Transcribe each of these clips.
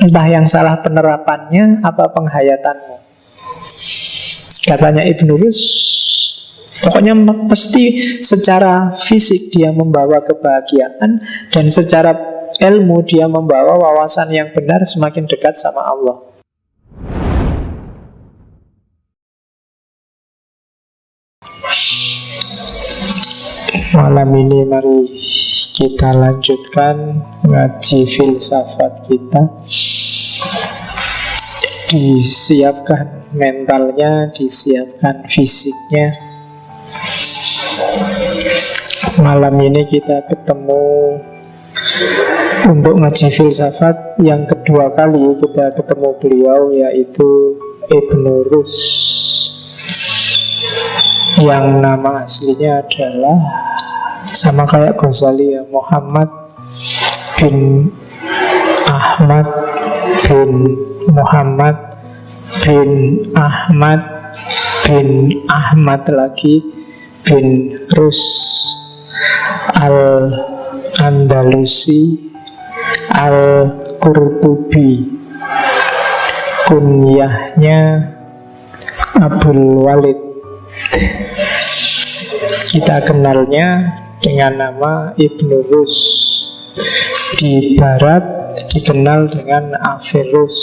Entah yang salah penerapannya apa penghayatanmu. Katanya Ibn Rus, pokoknya pasti secara fisik dia membawa kebahagiaan, dan secara ilmu dia membawa wawasan yang benar, semakin dekat sama Allah. Malam ini mari kita lanjutkan ngaji filsafat kita. Disiapkan mentalnya, disiapkan fisiknya. Malam ini kita ketemu untuk ngaji filsafat yang kedua kali kita ketemu beliau, yaitu Ibn Rus, yang nama aslinya adalah sama kayak Ghazali ya, Muhammad bin Ahmad bin Muhammad bin Ahmad bin Ahmad lagi bin Rus Al-Andalusi Al-Qurtubi, kunyahnya Abul Walid. Kita kenalnya dengan nama Ibn Rus. Di barat dikenal dengan Averroes.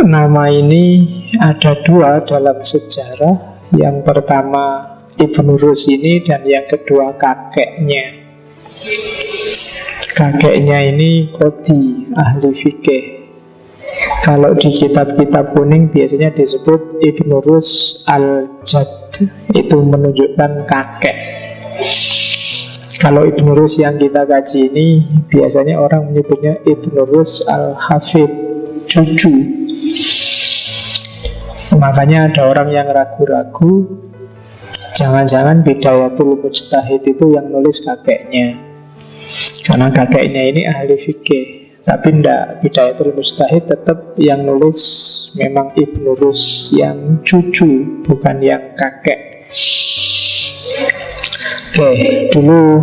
Nama ini ada dua dalam sejarah. Yang pertama Ibn Rus ini, dan yang kedua kakeknya. Kakeknya ini Qadi, ahli fikih. Kalau di kitab-kitab kuning biasanya disebut Ibn Rus al-Jad, itu menunjukkan kakek. Kalau Ibn Rus yang kita kaji ini biasanya orang menyebutnya Ibn Rus al-Hafid, cucu. Makanya ada orang yang ragu-ragu, jangan-jangan Bidayatul Mujtahid itu yang nulis kakeknya, karena kakeknya ini ahli fikih. Tapi tidak, Bidayatul Mujtahid tetap yang nulis memang Ibn Rus yang cucu, bukan yang kakek. Oke, dulu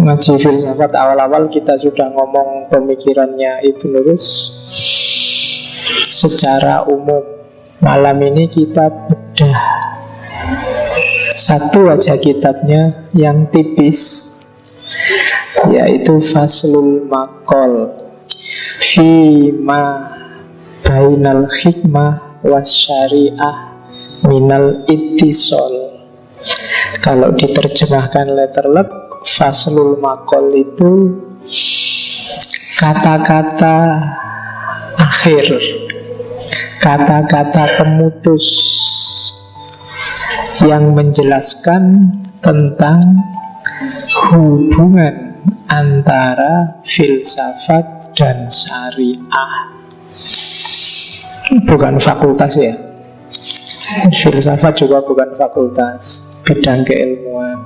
ngaji filsafat awal-awal kita sudah ngomong pemikirannya Ibn Rus secara umum. Malam ini kita bedah satu aja kitabnya yang tipis, yaitu Faslul Maqal Fima Bainal Hikmah Wasyariah Minal Ittisol. Kalau diterjemahkan letterlek, Faslul Maqal itu kata-kata akhir, kata-kata pemutus yang menjelaskan tentang hubungan antara filsafat dan syariah. Bukan fakultas ya, filsafat juga bukan fakultas, bidang keilmuan.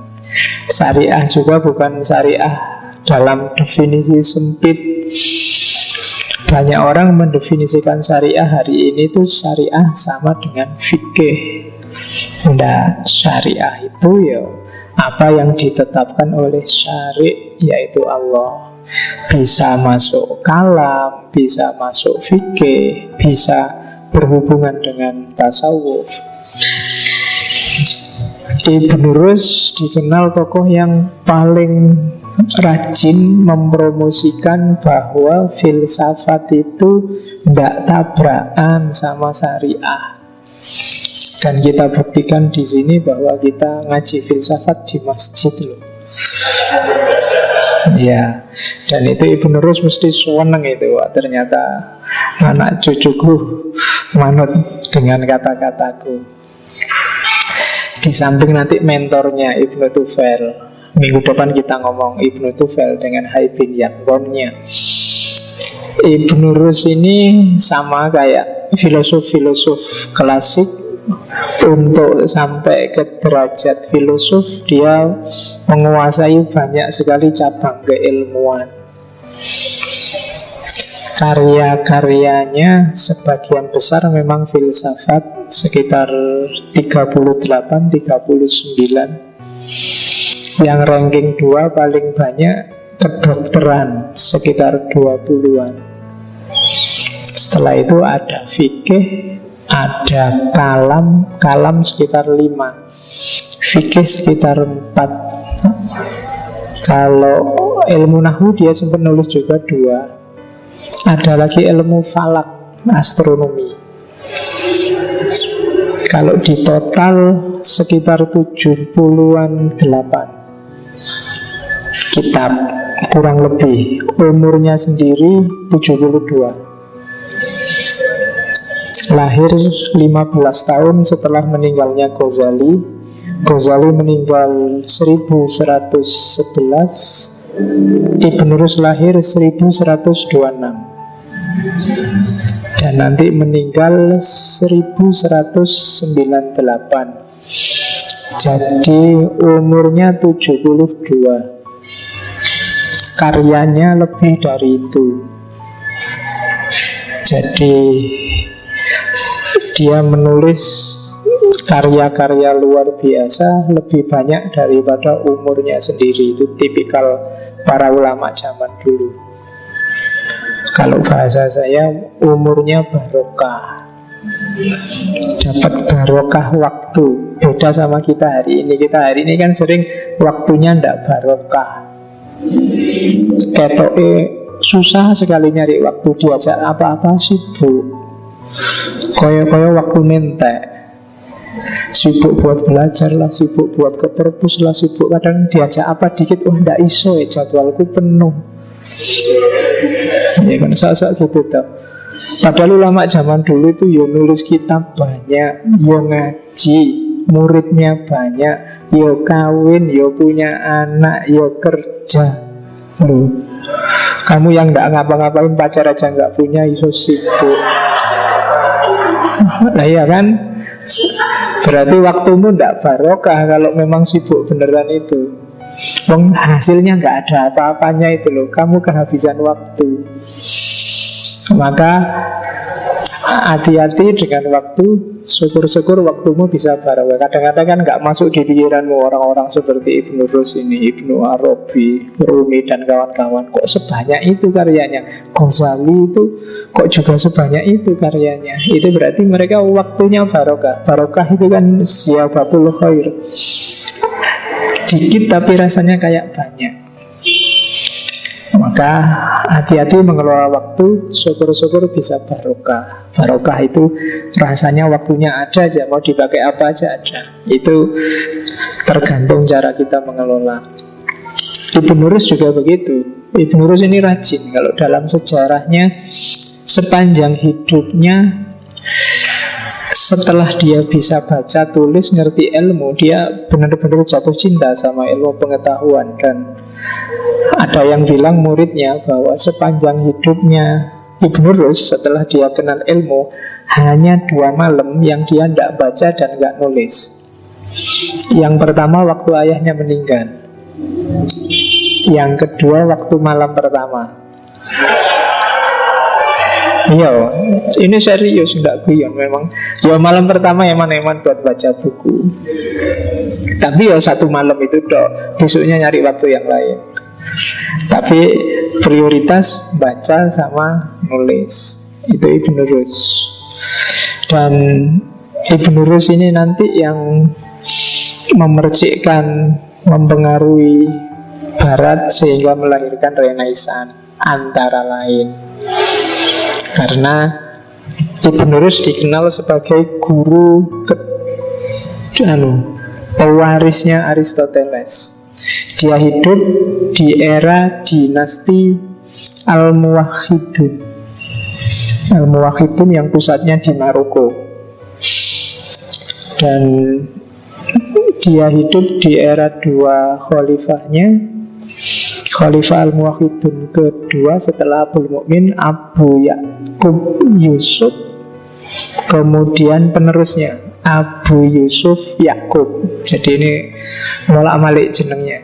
Syariah juga bukan syariah dalam definisi sempit. Banyak orang mendefinisikan syariah hari ini tuh syariah sama dengan fikih. Nah, syariah itu ya apa yang ditetapkan oleh syari', yaitu Allah. Bisa masuk kalam, bisa masuk fikih, bisa berhubungan dengan tasawuf. Ibn Rus dikenal tokoh yang paling rajin mempromosikan bahwa filsafat itu tidak tabrakan sama syariah. Dan kita buktikan di sini bahwa kita ngaji filsafat di masjid loh. Ya, dan itu Ibn Rus mesti seneng itu. Wah, ternyata anak cucuku manut dengan kata-kataku. Di samping nanti mentornya Ibn Tufel. Minggu depan kita ngomong Ibn Tufel dengan Haibin Yangonnya. Ibn Rus ini sama kayak filosof-filosof klasik. Untuk sampai ke derajat filosof, dia menguasai banyak sekali cabang keilmuan. Karya-karyanya sebagian besar memang filsafat, sekitar 38-39. Yang ranking 2 paling banyak kedokteran sekitar 20-an. Setelah itu ada fikih, ada kalam sekitar 5, fikih sekitar 4. Kalau ilmu nahwu dia sempat nulis juga 2. Ada lagi ilmu falak, astronomi. Kalau di total sekitar 70-an 8 kitab kurang lebih. Umurnya sendiri 72. Lahir 15 tahun setelah meninggalnya Ghazali. Ghazali meninggal 1111, Ibn Rus lahir 1126. Dan nanti meninggal 1198. Jadi umurnya 72. Karyanya lebih dari itu. Jadi dia menulis karya-karya luar biasa lebih banyak daripada umurnya sendiri. Itu tipikal para ulama zaman dulu. Kalau bahasa saya, umurnya barokah, dapat barokah waktu. Beda sama kita hari ini. Kita hari ini kan sering waktunya ndak barokah. Ketoke susah sekali nyari waktu, diajak apa-apa sibuk. Koyo-koyo waktu nentek. Sibuk buat belajar lah, sibuk buat ke perpus lah, sibuk kadang diajak apa dikit, wah ndak iso ya, jadwalku penuh. Ya kan sak-sak gitu tau. Padahal ulama zaman dulu itu yo nulis kitab banyak, yo ngaji, muridnya banyak, yo kawin, yo punya anak, yo kerja. Loh, kamu yang nggak ngapa-ngapain, pacar aja nggak punya, iso sibuk. Nah iya kan, berarti waktumu ndak barokah kalau memang sibuk beneran itu. Wong hasilnya nggak ada apa-apanya itu loh, kamu kehabisan waktu. Maka hati-hati dengan waktu. Syukur-syukur waktumu bisa barokah. Kadang-kadang kan nggak masuk di pikiranmu orang-orang seperti Ibn Rus ini, Ibnu Arabi, Rumi dan kawan-kawan. Kok sebanyak itu karyanya? Ghazali itu kok juga sebanyak itu karyanya? Itu berarti mereka waktunya barokah. Barokah itu kan siapatul khair. Dikit tapi rasanya kayak banyak. Maka hati-hati mengelola waktu. Syukur-syukur bisa barokah. Barokah itu rasanya waktunya ada aja, mau dipakai apa aja ada. Itu tergantung cara kita mengelola. Ibn Rus juga begitu. Ibn Rus ini rajin. Kalau dalam sejarahnya, sepanjang hidupnya, setelah dia bisa baca, tulis, ngerti ilmu, dia benar-benar jatuh cinta sama ilmu pengetahuan. Dan ada yang bilang muridnya bahwa sepanjang hidupnya Ibn Rus, setelah dia kenal ilmu, hanya 2 malam yang dia tidak baca dan nggak nulis. Yang pertama waktu ayahnya meninggal, yang kedua waktu malam pertama. Iya, ini serius, enggak guyon memang. Ya malam pertama eman-eman buat baca buku. Tapi ya 1 malam itu dok, besoknya nyari waktu yang lain. Tapi prioritas baca sama nulis. Itu Ibn Rus. Dan Ibn Rus ini nanti yang memercikkan, mempengaruhi Barat sehingga melahirkan Renaissance antara lain. Karena Ibn Rus dikenal sebagai guru pewarisnya Aristoteles. Dia hidup di era dinasti Al-Muwahhidun. Al-Muwahhidun yang pusatnya di Maroko. Dan dia hidup di era 2 khalifahnya. Khalifah Al-Muwahhidun kedua setelah Abul Mukmin, Abu Ya'qub Yusuf. Kemudian penerusnya Abu Yusuf Ya'qub. Jadi ini molak-malik jenengnya.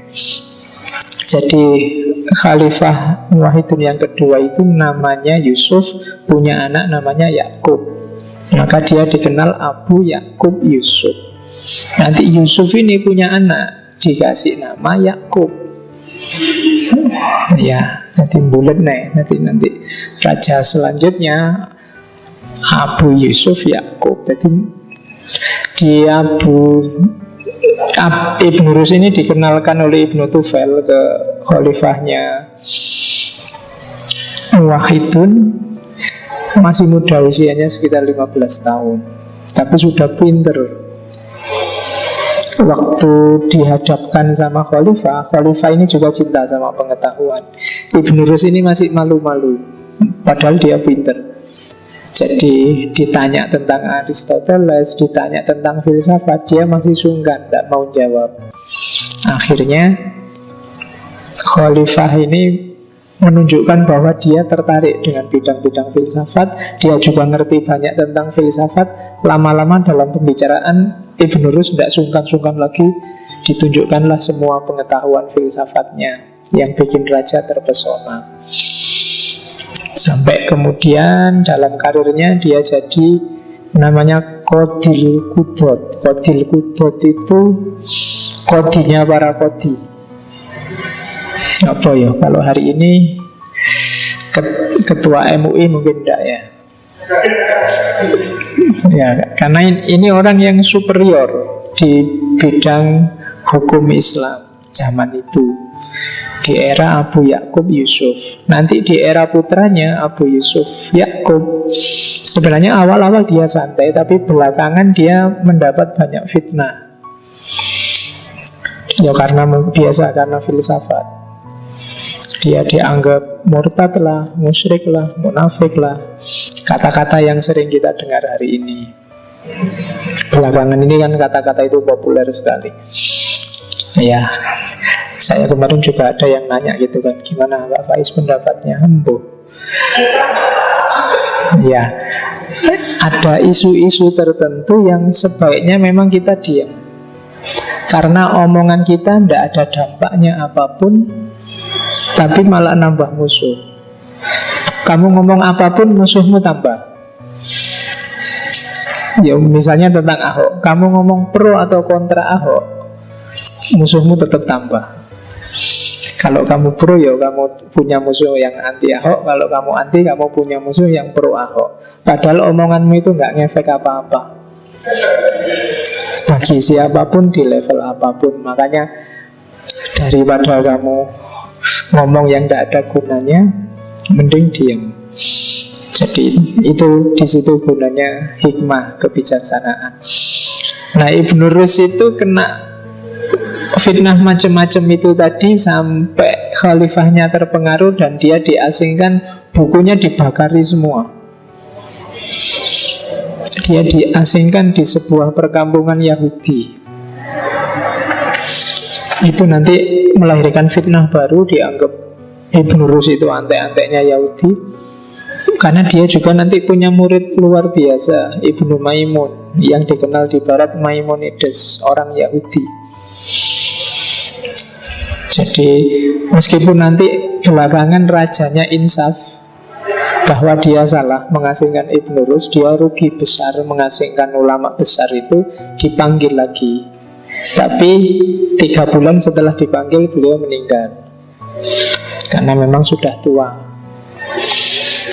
Jadi Khalifah Muwahhidun yang kedua itu namanya Yusuf, punya anak namanya Ya'qub. Maka dia dikenal Abu Ya'qub Yusuf. Nanti Yusuf ini punya anak, dikasih nama Ya'qub. Ya, nanti bulat nih, nanti raja selanjutnya Abu Yusuf Yakub. Jadi di Ibn Rus ini dikenalkan oleh Ibnu Tufel ke khalifahnya Wahidun. Masih muda, usianya sekitar 15 tahun, tapi sudah pinter. Waktu dihadapkan sama khalifah ini juga cinta sama pengetahuan. Ibn Rus ini masih malu-malu, padahal dia pinter. Jadi ditanya tentang Aristoteles, ditanya tentang filsafat, dia masih sungkan, tidak mau jawab. Akhirnya khalifah ini menunjukkan bahwa dia tertarik dengan bidang-bidang filsafat. Dia juga ngerti banyak tentang filsafat. Lama-lama dalam pembicaraan Ibn Rus tidak sungkan-sungkan lagi, ditunjukkanlah semua pengetahuan filsafatnya yang bikin raja terpesona. Sampai kemudian dalam karirnya dia jadi namanya Qodil Qudot. Qodil Qudot itu kodinya para kodi. Apa ya, kalau hari ini ketua MUI mungkin enggak ya. Ya, karena ini orang yang superior di bidang hukum Islam zaman itu, di era Abu Yakub Yusuf. Nanti di era putranya Abu Yusuf Yakub, sebenarnya awal-awal dia santai, tapi belakangan dia mendapat banyak fitnah. Ya karena filsafat. Dia dianggap murtad lah, musyrik lah, munafik lah, kata-kata yang sering kita dengar hari ini. Belakangan ini kan kata-kata itu populer sekali. Ya, saya kemarin juga ada yang nanya gitu kan, gimana Pak Faiz pendapatnya? Ya, ada isu-isu tertentu yang sebaiknya memang kita diam, karena omongan kita tidak ada dampaknya apapun, tapi malah nambah musuh. Kamu ngomong apapun, musuhmu tambah. Ya misalnya tentang Ahok, kamu ngomong pro atau kontra Ahok, musuhmu tetap tambah. Kalau kamu pro, ya kamu punya musuh yang anti Ahok. Kalau kamu anti, kamu punya musuh yang pro Ahok. Padahal omonganmu itu nggak ngefek apa-apa bagi siapapun di level apapun. Makanya daripada kamu ngomong yang tidak ada gunanya, mending diam. Jadi itu di situ gunanya hikmah, kebijaksanaan. Nah, Ibn Rus itu kena fitnah macam-macam itu tadi, sampai khalifahnya terpengaruh dan dia diasingkan, bukunya dibakari semua. Dia diasingkan di sebuah perkampungan Yahudi. Itu nanti melahirkan fitnah baru, dianggap Ibn Rus itu antek-anteknya Yahudi, karena dia juga nanti punya murid luar biasa, Ibnu Maimun, yang dikenal di barat Maimonides, orang Yahudi. Jadi meskipun nanti belakangan rajanya insaf bahwa dia salah mengasingkan Ibn Rus, dia rugi besar mengasingkan ulama besar itu, dipanggil lagi. Tapi 3 bulan setelah dipanggil beliau meninggal karena memang sudah tua.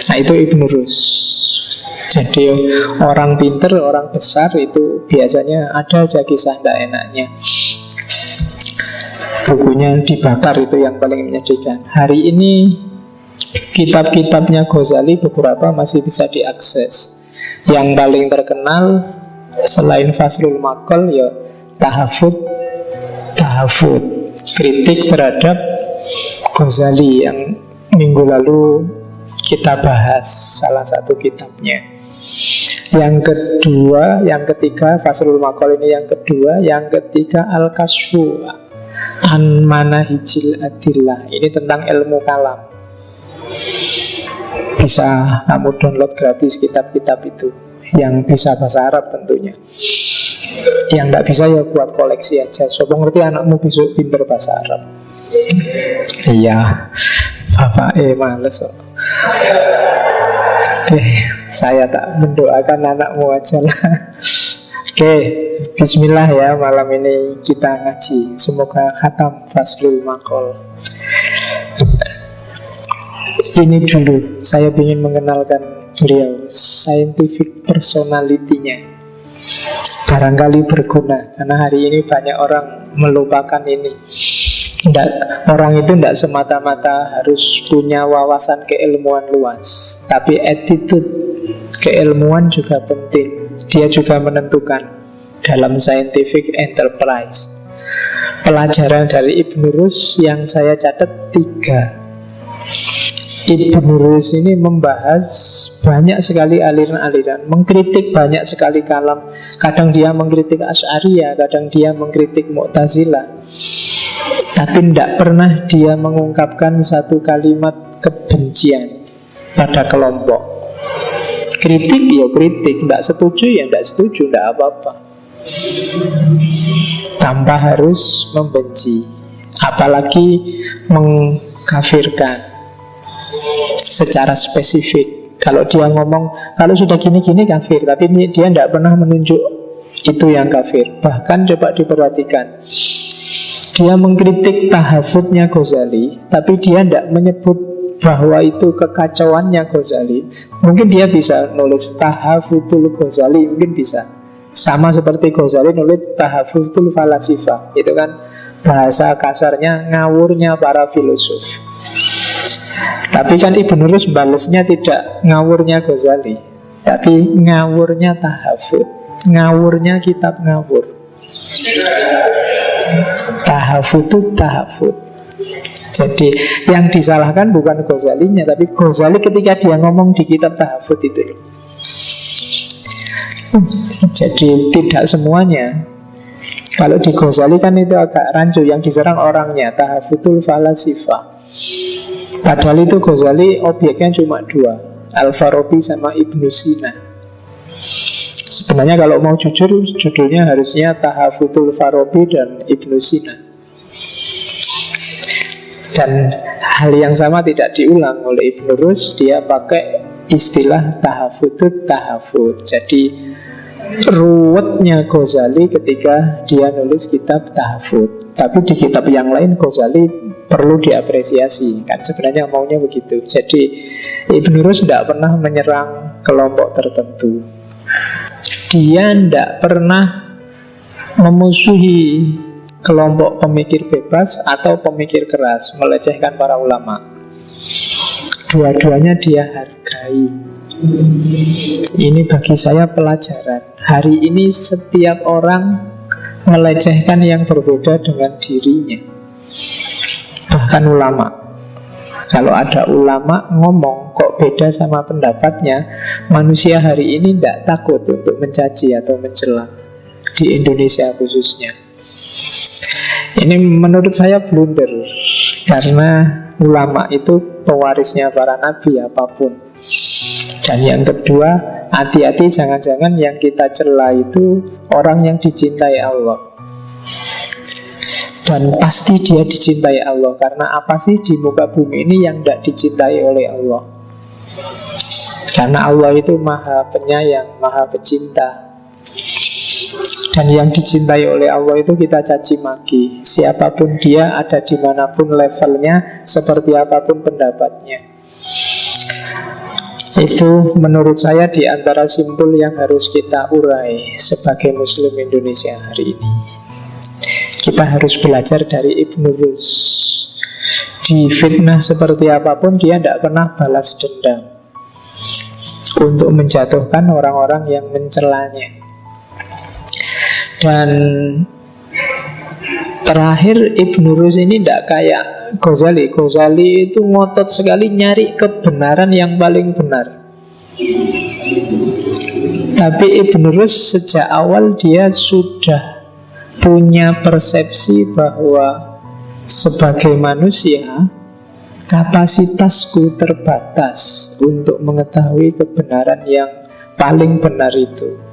Nah itu Ibn Rus. Jadi orang pinter, orang besar itu biasanya ada aja kisah tidak enaknya. Bukunya dibakar, itu yang paling menyedihkan. Hari ini kitab-kitabnya Ghazali beberapa masih bisa diakses. Yang paling terkenal selain Faslul Maqal ya Tahafud, kritik terhadap Ghazali yang minggu lalu kita bahas salah satu kitabnya. Yang kedua, yang ketiga, Faslul Maqal ini yang kedua. Yang ketiga Al-Kasfu An Manahijil Adillah. Ini tentang ilmu kalam. Bisa kamu download gratis kitab-kitab itu, yang bisa bahasa Arab tentunya. Yang nggak bisa ya buat koleksi aja. Sopo ngerti anakmu besok pinter bahasa Arab. Iya, bapak males kok. Oke, saya tak mendoakan anakmu aja lah. Oke, bismillah ya, malam ini kita ngaji. Semoga khatam Faslul Maqal. Ini dulu saya ingin mengenalkan beliau, scientific personality-nya. Barangkali berguna, karena hari ini banyak orang melupakan ini. Orang itu tidak semata-mata harus punya wawasan keilmuan luas, tapi attitude keilmuan juga penting. Dia juga menentukan dalam scientific enterprise. Pelajaran dari Ibn Rus yang saya catat 3. Ibn Rus ini membahas banyak sekali aliran-aliran, mengkritik banyak sekali kalam. Kadang dia mengkritik Asy'ariyah, kadang dia mengkritik Mu'tazilah. Tapi tidak pernah dia mengungkapkan satu kalimat kebencian pada kelompok. Kritik ya kritik, tidak setuju ya tidak setuju, tidak apa-apa, tanpa harus membenci, apalagi mengkafirkan secara spesifik. Kalau dia ngomong kalau sudah gini-gini kafir, tapi dia tidak pernah menunjuk itu yang kafir. Bahkan coba diperhatikan, dia mengkritik tahafudnya Ghazali, tapi dia tidak menyebut bahwa itu kekacauannya Ghazali. Mungkin dia bisa nulis tahafudul Ghazali, mungkin bisa. Sama seperti Ghazali nulis tahafudul falasifah. Itu kan bahasa kasarnya ngawurnya para filosof. Tapi kan Ibn Rus balesnya tidak ngawurnya Ghazali, tapi ngawurnya tahafud, ngawurnya kitab ngawur. Tahafud itu tahafud. Jadi yang disalahkan bukan Ghazalinya, tapi Ghazali ketika dia ngomong di kitab tahafud itu loh. Jadi tidak semuanya. Kalau di Ghazali kan itu agak rancu, yang diserang orangnya, tahafudul falasifah. Padahal itu Ghazali objeknya cuma 2, Al-Farabi sama Ibnu Sina. Sebenarnya kalau mau jujur, judulnya harusnya Tahafudul Farabi dan Ibnu Sina. Dan hal yang sama tidak diulang oleh Ibn Rus. Dia pakai istilah tahafudut tahafud. Jadi ruwetnya Ghazali ketika dia nulis kitab tahafud. Tapi di kitab yang lain Ghazali perlu diapresiasi. Kan sebenarnya maunya begitu. Jadi Ibn Rus tidak pernah menyerang kelompok tertentu. Dia tidak pernah memusuhi kelompok pemikir bebas atau pemikir keras, melecehkan para ulama. Dua-duanya dia hargai. Ini bagi saya pelajaran. Hari ini setiap orang melecehkan yang berbeda dengan dirinya. Bahkan ulama. Kalau ada ulama ngomong kok beda sama pendapatnya, manusia hari ini tidak takut untuk mencaci atau mencela. Di Indonesia khususnya. Ini menurut saya blunder. Karena ulama itu pewarisnya para nabi apapun. Dan yang kedua, hati-hati jangan-jangan yang kita cela itu orang yang dicintai Allah. Dan pasti dia dicintai Allah. Karena apa sih di muka bumi ini yang tidak dicintai oleh Allah? Karena Allah itu maha penyayang, maha pecinta. Dan yang dicintai oleh Allah itu kita caci maki. Siapapun dia, ada dimanapun levelnya, seperti apapun pendapatnya. Itu menurut saya di antara simpul yang harus kita urai sebagai Muslim Indonesia hari ini. Kita harus belajar dari Ibn Rus. Di fitnah seperti apapun dia tidak pernah balas dendam untuk menjatuhkan orang-orang yang mencelanya. Dan terakhir Ibn Rus ini tidak kayak Ghazali. Ghazali itu ngotot sekali nyari kebenaran yang paling benar. Tapi Ibn Rus sejak awal dia sudah punya persepsi bahwa sebagai manusia kapasitasku terbatas untuk mengetahui kebenaran yang paling benar itu.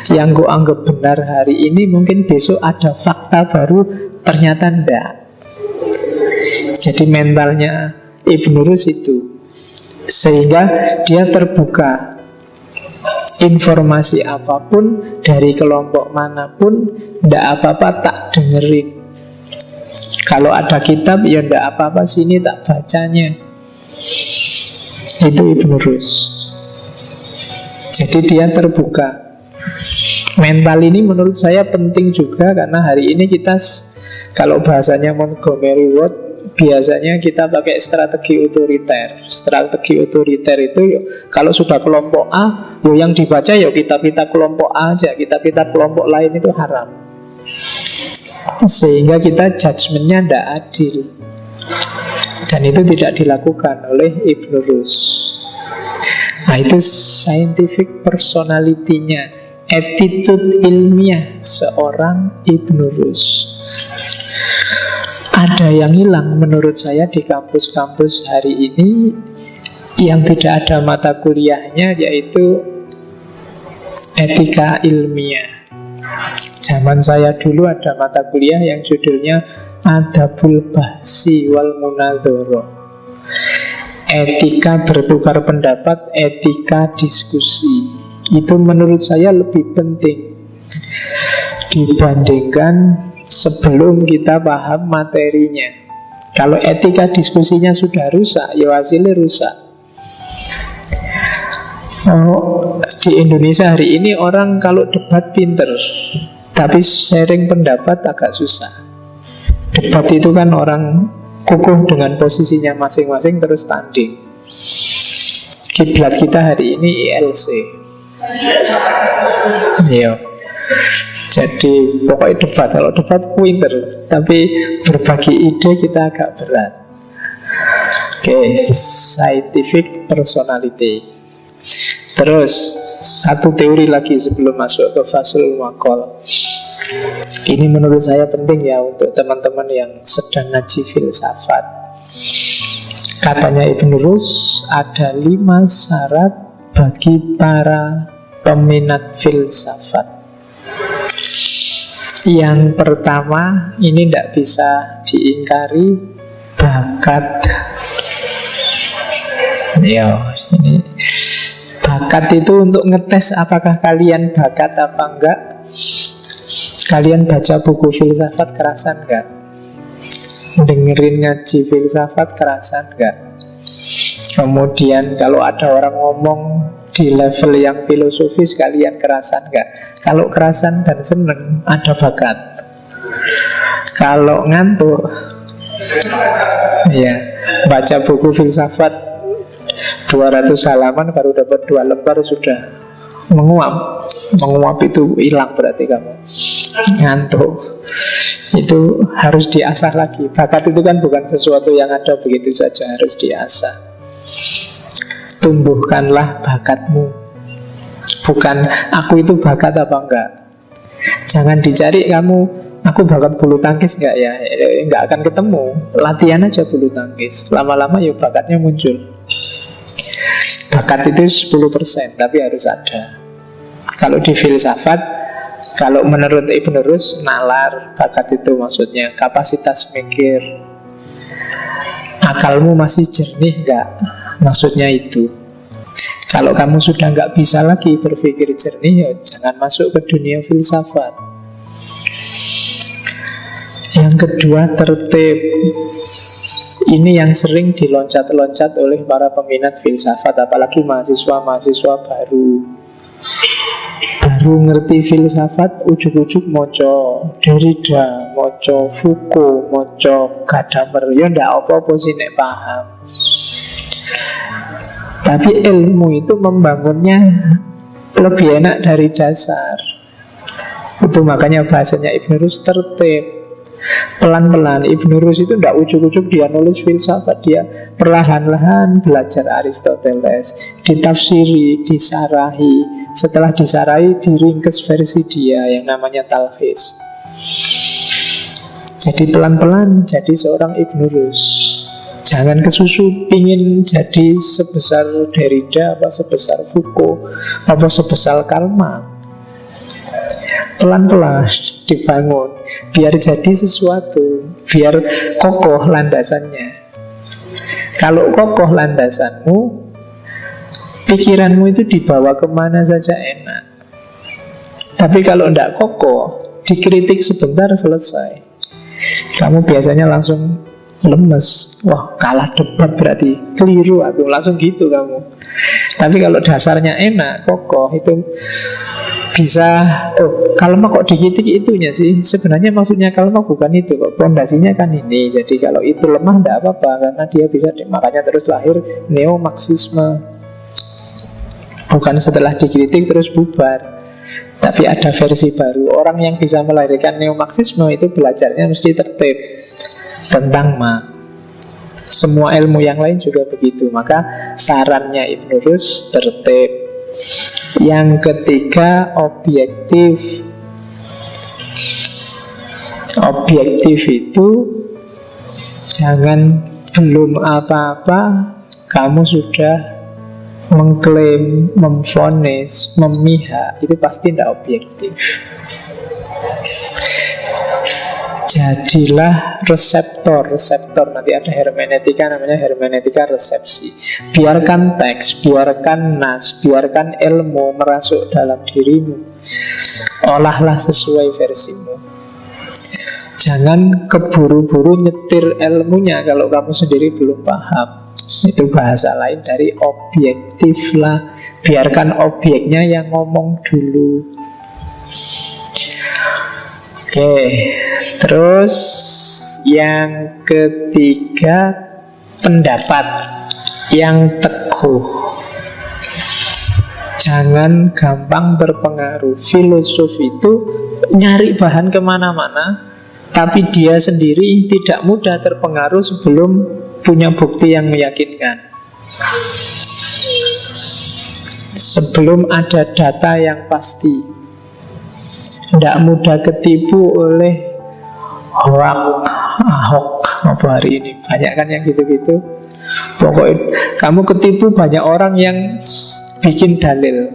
Yang gue anggap benar hari ini mungkin besok ada fakta baru, ternyata enggak. Jadi mentalnya Ibn Rus itu, sehingga dia terbuka. Informasi apapun dari kelompok manapun, tidak apa-apa tak dengerin. Kalau ada kitab ya tidak apa-apa, sini tak bacanya. Itu Ibn Rus. Jadi dia terbuka. Mental ini menurut saya penting juga, karena hari ini kita, kalau bahasanya Montgomery Ward, biasanya kita pakai strategi otoriter. Strategi otoriter itu kalau sudah kelompok A, yang dibaca kitab-kitab kelompok A aja, kitab-kitab kelompok lain itu haram. Sehingga kita judgementnya tidak adil. Dan itu tidak dilakukan oleh Ibn Rus. Nah, itu scientific personality-nya, attitude ilmiah seorang Ibn Rus. Ada yang hilang menurut saya di kampus-kampus hari ini, yang tidak ada mata kuliahnya, yaitu etika ilmiah. Zaman saya dulu ada mata kuliah yang judulnya Adabul Bahsi wal Munadhara. Etika bertukar pendapat, etika diskusi. Itu menurut saya lebih penting dibandingkan sebelum kita paham materinya. Kalau etika diskusinya sudah rusak, ya hasilnya rusak. Di Indonesia hari ini orang kalau debat pinter, tapi sharing pendapat agak susah. Debat itu kan orang kukuh dengan posisinya masing-masing terus tanding. Kiblat kita hari ini ILC. Iya. Jadi pokoknya debat, kalau debat pinter, tapi berbagi ide kita agak berat. Oke, scientific personality. Terus satu teori lagi sebelum masuk ke Faslul Maqal. Ini menurut saya penting ya untuk teman-teman yang sedang ngaji filsafat. Katanya Ibn Rus, ada 5 syarat bagi para peminat filsafat. Yang pertama, ini tidak bisa diingkari, bakat. Ya, ini bakat itu untuk ngetes apakah kalian bakat apa enggak. Kalian baca buku filsafat kerasan enggak? Dengerin ngaji filsafat kerasan enggak? Kemudian kalau ada orang ngomong di level yang filosofis, kalian kerasan enggak? Kalau kerasan dan seneng, ada bakat. Kalau ngantuk, ya baca buku filsafat 200 halaman baru dapat 2 lembar sudah menguap. Menguap itu hilang berarti kamu ngantuk. Itu harus diasah lagi. Bakat itu kan bukan sesuatu yang ada begitu saja, harus diasah. Tumbuhkanlah bakatmu. Bukan aku itu bakat apa enggak. Jangan dicari kamu, aku bakat bulu tangkis enggak ya. Enggak akan ketemu. Latihan aja bulu tangkis. Lama-lama ya bakatnya muncul. Bakat itu 10%, tapi harus ada. Kalau di filsafat, kalau menurut Ibn Rus, nalar, bakat itu maksudnya kapasitas mikir. Akalmu masih jernih enggak? Maksudnya itu. Kalau kamu sudah nggak bisa lagi berpikir jernih, ya jangan masuk ke dunia filsafat. Yang kedua, tertib. Ini yang sering diloncat-loncat oleh para peminat filsafat, apalagi mahasiswa-mahasiswa baru ngerti filsafat, ujuk-ujuk moco Derrida, moco Foucault, moco Gadamer. Ya ndak apa-apa sih nek paham. Tapi ilmu itu membangunnya lebih enak dari dasar. Itu makanya bahasanya Ibn Rus tertib. Pelan-pelan. Ibn Rus itu tidak ujuk-ujuk dia nulis filsafat. Dia perlahan-lahan belajar Aristoteles, ditafsiri, disarahi. Setelah disarahi, diringkes versi dia yang namanya talkhis. Jadi pelan-pelan jadi seorang Ibn Rus. Jangan kesusu pingin jadi sebesar Derrida, apa sebesar Foucault, apa sebesar Karl Marx. Pelan-pelan dibangun, biar jadi sesuatu, biar kokoh landasannya. Kalau kokoh landasanmu, pikiranmu itu dibawa kemana saja enak. Tapi kalau tidak kokoh, dikritik sebentar selesai. Kamu biasanya langsung lemes. Wah, kalah debat berarti keliru aku, langsung gitu kamu. Tapi kalau dasarnya enak, kokoh, itu bisa. Oh, kalem kok dikit itunya sih. Sebenarnya maksudnya kalem bukan itu kok, pondasinya kan ini. Jadi kalau itu lemah tidak apa-apa, karena dia bisa, makanya terus lahir neo-Marxisme. Bukan setelah dikritik terus bubar, tapi ada versi baru. Orang yang bisa melahirkan neo-Marxisme itu belajarnya mesti tertib tentang Marx. Semua ilmu yang lain juga begitu. Maka sarannya Ibn Rus tertib. Yang ketiga, objektif. Objektif itu jangan belum apa-apa kamu sudah mengklaim, memvonis, memihak. Itu pasti tidak objektif. Jadilah reseptor. Nanti ada hermeneutika, namanya hermeneutika resepsi. Biarkan teks, biarkan nas, biarkan ilmu merasuk dalam dirimu. Olahlah sesuai versimu. Jangan keburu-buru nyetir ilmunya kalau kamu sendiri belum paham. Itu bahasa lain dari objektif lah. Biarkan objeknya yang ngomong dulu. Oke, terus yang ketiga, pendapat yang teguh. Jangan gampang terpengaruh. Filosof itu nyari bahan kemana-mana, tapi dia sendiri tidak mudah terpengaruh sebelum punya bukti yang meyakinkan. Sebelum ada data yang pasti. Tidak mudah ketipu oleh Ahok apa hari ini. Banyak kan yang gitu-gitu. Pokoknya kamu ketipu banyak orang yang bikin dalil.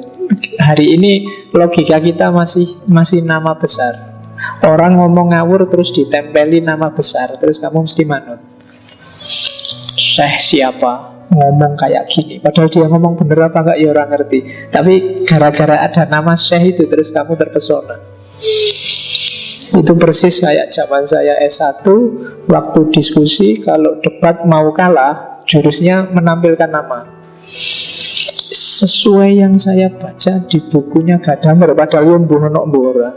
Hari ini logika kita masih nama besar. Orang ngomong ngawur terus ditempeli nama besar, terus kamu mesti manut. Syekh siapa ngomong kayak gini, padahal dia ngomong bener apa enggak ya orang ngerti. Tapi gara-gara ada nama Syekh itu terus kamu terpesona. Itu persis kayak zaman saya S1, waktu diskusi kalau debat mau kalah, jurusnya menampilkan nama. Sesuai yang saya baca di bukunya Gadamer, padahal yang buhono mbora.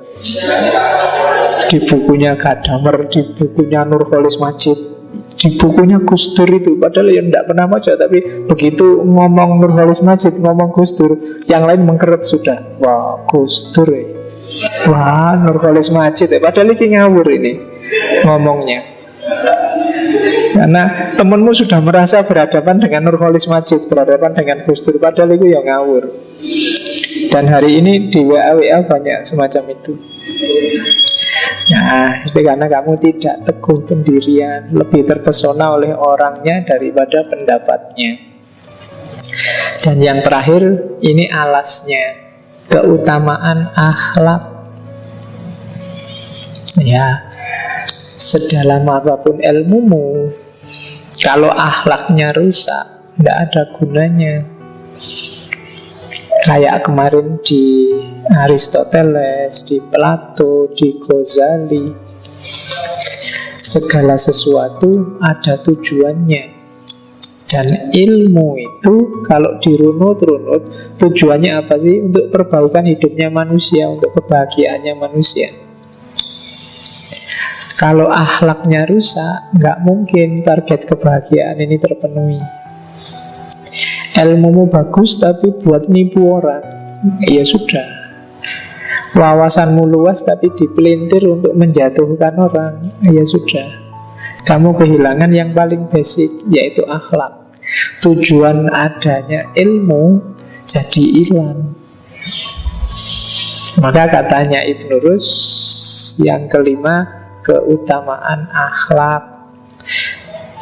Di bukunya Gadamer, di bukunya Nurholis Majid, di bukunya Gus Dur itu, padahal yang tidak pernah baca, tapi begitu ngomong Nurholis Majid, ngomong Gus Dur, yang lain mengkeret sudah. Wah, Gus Dur wah, Nurholis Majid padahal ini ngawur ini ngomongnya. Karena temenmu sudah merasa berhadapan dengan Nurholis Majid, berhadapan dengan Gus Dur, padahal itu yang ngawur. Dan hari ini di WA banyak semacam itu. Nah, itu karena kamu tidak teguh pendirian, lebih terpesona oleh orangnya daripada pendapatnya. Dan yang terakhir, ini alasnya, keutamaan akhlak. Ya, sedalam apapun ilmumu, kalau akhlaknya rusak, tidak ada gunanya. Kayak kemarin di Aristoteles, di Plato, di Ghazali, segala sesuatu ada tujuannya. Dan ilmu itu kalau dirunut-runut, tujuannya apa sih? Untuk perbaikan hidupnya manusia, untuk kebahagiaannya manusia. Kalau akhlaknya rusak, nggak mungkin target kebahagiaan ini terpenuhi. Ilmumu bagus tapi buat nipu orang, ya sudah. Wawasanmu luas tapi dipelintir untuk menjatuhkan orang, ya sudah. Kamu kehilangan yang paling basic, yaitu akhlak. Tujuan adanya ilmu jadi hilang. Maka katanya Ibn Rus, yang kelima, keutamaan akhlak.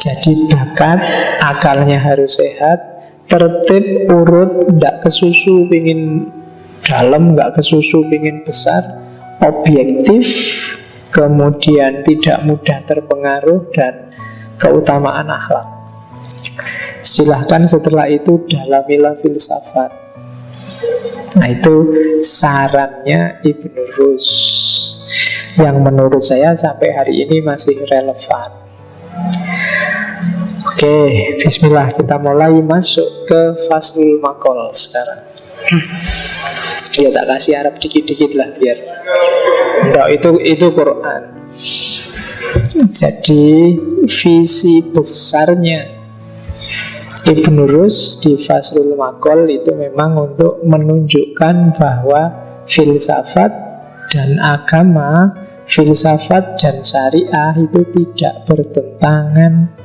Jadi bakat, akalnya harus sehat, tertib, urut, tidak kesusu pingin dalam, nggak kesusu pingin besar, objektif, kemudian tidak mudah terpengaruh, dan keutamaan akhlak. Silahkan setelah itu dalamilah filsafat. Nah, itu sarannya Ibn Rus, yang menurut saya sampai hari ini masih relevan. Oke, bismillah, kita mulai masuk ke faslul maqal sekarang. Ya tak kasih Arab dikit-dikit lah biar enggak, itu Quran. Jadi visi besarnya Ibnu Rus di faslul maqal itu memang untuk menunjukkan bahwa filsafat dan agama, filsafat dan syariah itu tidak bertentangan.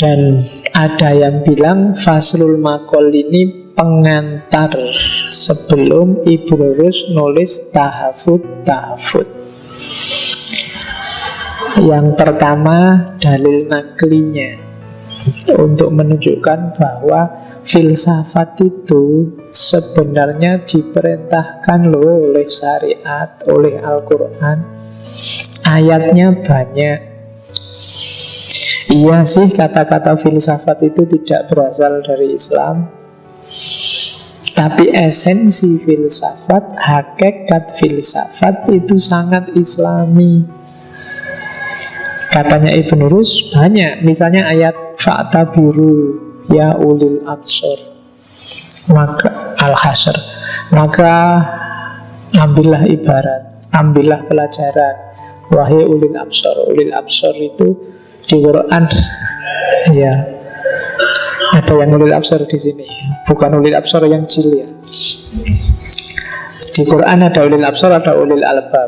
Dan ada yang bilang faslul maqal ini pengantar sebelum Ibnu Rus nulis tahafut. Yang pertama dalil naklinya, untuk menunjukkan bahwa filsafat itu sebenarnya diperintahkan loh oleh syariat, oleh Al-Quran. Ayatnya banyak. Iya sih, kata-kata filsafat itu tidak berasal dari Islam, tapi esensi filsafat, hakikat filsafat itu sangat Islami. Katanya Ibnu Rus banyak, misalnya ayat fa'tabiru ya ulil absor, maka Al-Hasyr, maka ambillah ibarat, ambillah pelajaran, wahai ulil absor. Ulil absor itu di Quran ya ada yang ulil absar di sini, bukan ulil absar yang cilik ya. Di Quran ada ulil absar, ada ulil albab.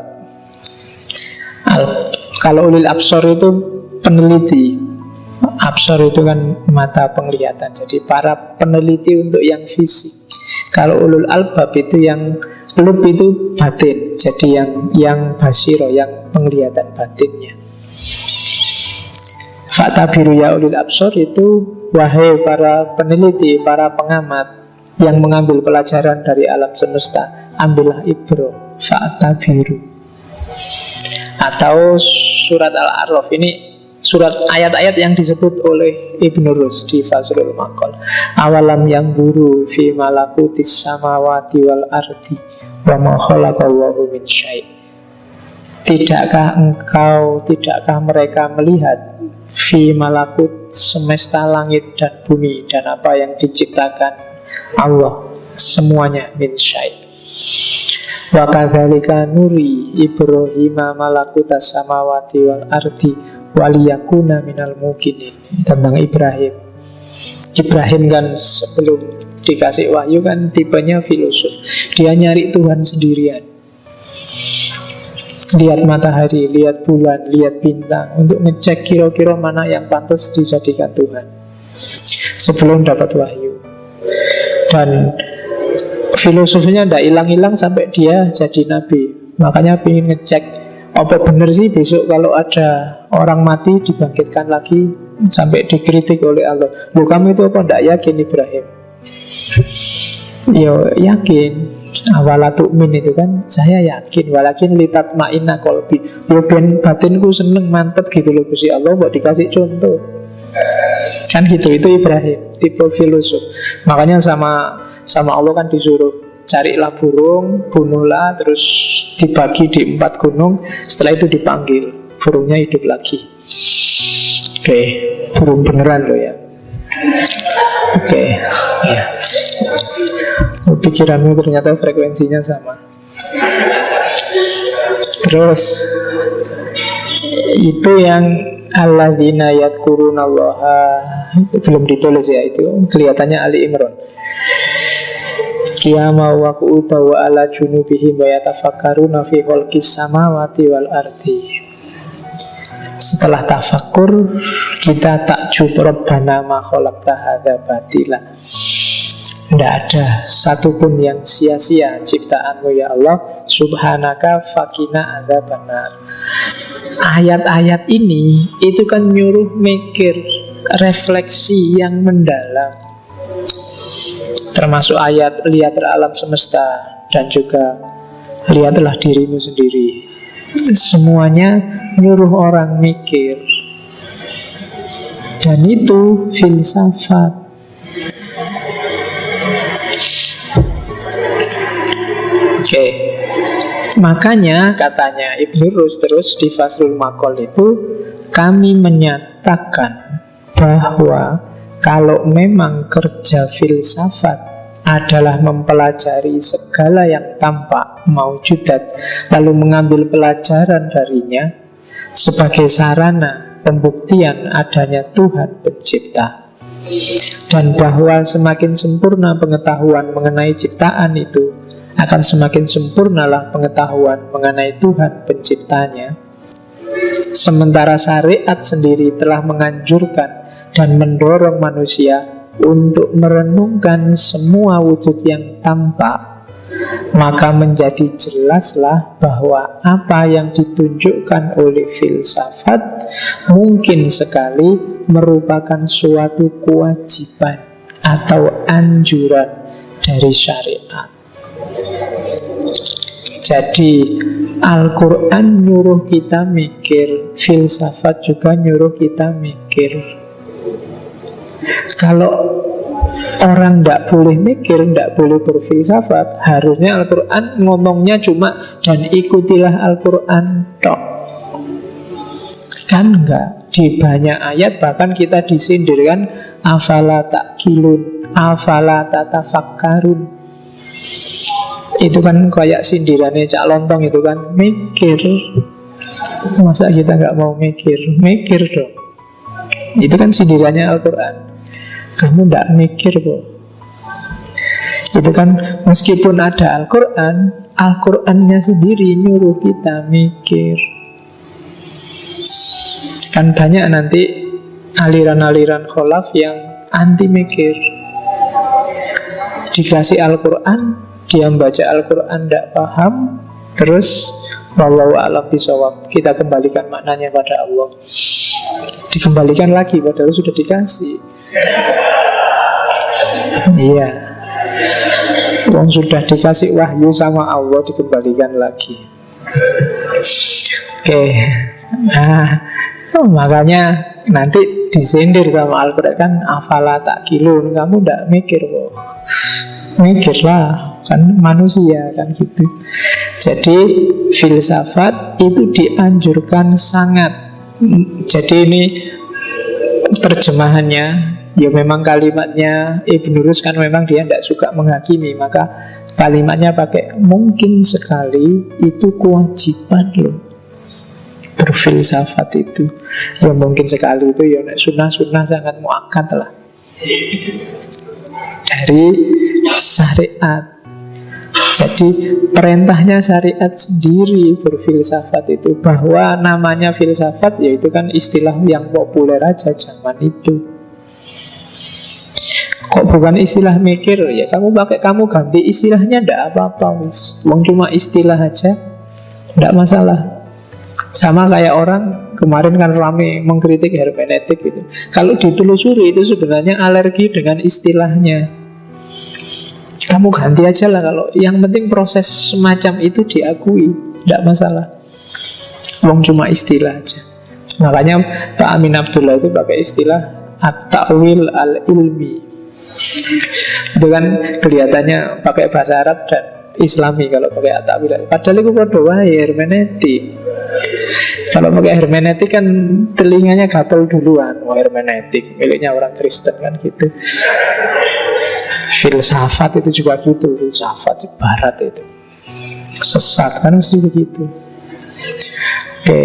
Kalau ulil absar itu peneliti, absar itu kan mata penglihatan, jadi para peneliti untuk yang fisik. Kalau ulul albab itu yang lub itu batin, jadi yang basiro, yang penglihatan batinnya. Fa'tabiru ya ulil absor itu wahai para peneliti, para pengamat yang mengambil pelajaran dari alam semesta, ambillah ibro, fa'tabiru. Atau surat Al-A'raf ini surat ayat-ayat yang disebut oleh Ibnu Rus di faslul maqal. Awalam yang guru fi malakutis samawati wal ardi wa ma khalaqallahu min syai'. Tidakkah mereka melihat fi malakut semesta langit dan bumi dan apa yang diciptakan Allah semuanya min syai'. Wa kadzalika nuri Ibrahim malakutas samawati wal ardi waliyakuna minal mukinin. Tentang Ibrahim kan sebelum dikasih wahyu kan tipenya filosof. Dia nyari Tuhan sendirian, lihat matahari, lihat bulan, lihat bintang untuk ngecek kira-kira mana yang pantas dijadikan Tuhan sebelum dapat wahyu. Dan filosofnya tidak hilang-hilang sampai dia jadi nabi. Makanya ingin ngecek apa benar sih besok kalau ada orang mati dibangkitkan lagi, sampai dikritik oleh Allah. Loh, kamu itu apa tidak yakin Ibrahim? Yo yakin. Awala tu'min itu kan saya yakin, walakin litat ma'inna kolbi. Yo ben batinku seneng, mantep gitu loh Gusti Allah, buat dikasih contoh. Kan gitu, itu Ibrahim, tipe filosof. Makanya sama Allah kan disuruh carilah burung, bunuhlah, terus dibagi di 4 gunung. Setelah itu dipanggil, burungnya hidup lagi. Oke, burung beneran loh ya. Oke, ya. Pikiranmu ternyata frekuensinya sama. Terus itu yang alladzina yadhkurunallaha, itu belum ditulis ya, itu kelihatannya Ali Imran. Qiyama wa qu'uda wa ala junubihim wa yatafakkaruna fi khalqis samawati wal ardi. Setelah tafakur, kita takjub Rabbana ma khalaqta hadza batila. Tidak ada satupun yang sia-sia ciptaanmu ya Allah. Subhanaka fakina adzabannar. Ayat-ayat ini itu kan nyuruh mikir, refleksi yang mendalam. Termasuk ayat lihatlah alam semesta dan juga lihatlah dirimu sendiri. Semuanya nyuruh orang mikir. Dan itu filsafat. Oke. Makanya katanya Ibnu Rus terus di Faslul Maqal itu, kami menyatakan bahwa kalau memang kerja filsafat adalah mempelajari segala yang tampak maujudat, lalu mengambil pelajaran darinya sebagai sarana pembuktian adanya Tuhan pencipta, dan bahwa semakin sempurna pengetahuan mengenai ciptaan itu, akan semakin sempurnalah pengetahuan mengenai Tuhan penciptanya. Sementara syariat sendiri telah menganjurkan dan mendorong manusia untuk merenungkan semua wujud yang tampak, maka menjadi jelaslah bahwa apa yang ditunjukkan oleh filsafat mungkin sekali merupakan suatu kewajiban atau anjuran dari syariat. Jadi Al-Quran nyuruh kita mikir, filsafat juga nyuruh kita mikir. Kalau orang tidak boleh mikir, tidak boleh berfilsafat, harusnya Al-Quran ngomongnya cuma dan ikutilah Al-Quran tok. Kan enggak. Di banyak ayat bahkan kita disindirkan, afala ta'qilun, afala tatafakkarun. Itu kan kayak sindirannya Cak Lontong itu kan, mikir. Masa kita nggak mau mikir? Mikir dong. Itu kan sindirannya Al-Quran. Kamu nggak mikir kok. Itu kan meskipun ada Al-Quran, Al-Qurannya sendiri nyuruh kita mikir. Kan banyak nanti aliran-aliran kholaf yang anti mikir. Dikasih Al-Quran, dia membaca Al-Quran tidak paham, terus wallahu a'lam bishawab, kita kembalikan maknanya pada Allah. Dikembalikan lagi padahal sudah dikasih. Iya, orang sudah dikasih wahyu sama Allah, dikembalikan lagi. Oke. Nah, makanya nanti disindir sama Al-Quran kan, afala ta'qilun, kamu tidak mikir kok. Mikirlah, kan manusia kan gitu. Jadi filsafat itu dianjurkan sangat. Jadi ini terjemahannya, ya memang kalimatnya Ibnu Rus kan memang dia tidak suka menghakimi, maka kalimatnya pakai mungkin sekali, itu kewajiban loh berfilsafat itu. Ya mungkin sekali itu ya sunnah-sunnah sangat muakkad lah dari syariat. Jadi perintahnya syariat sendiri berfilsafat itu, bahwa namanya filsafat yaitu kan istilah yang populer aja zaman itu. Kok bukan istilah mikir? Ya kamu ganti istilahnya ndak apa-apa wis. Wong cuma istilah aja, ndak masalah. Sama kayak orang kemarin kan rame mengkritik hermeneutik gitu. Kalau ditelusuri itu sebenarnya alergi dengan istilahnya. Kamu ganti aja lah, kalau yang penting proses semacam itu diakui, tidak masalah. Wong cuma istilah aja. Makanya Pak Amin Abdullah itu pakai istilah at-ta'wil al-ilmi. Itu kan kelihatannya pakai bahasa Arab dan Islami kalau pakai at-ta'wil. Padahal itu kode wae hermeneutik. Kalau pakai hermeneutik kan telinganya gatel duluan. Wah, hermeneutik miliknya orang Kristen kan gitu. Filsafat itu juga gitu, filsafat barat itu sesat kan mesti begitu. Oke.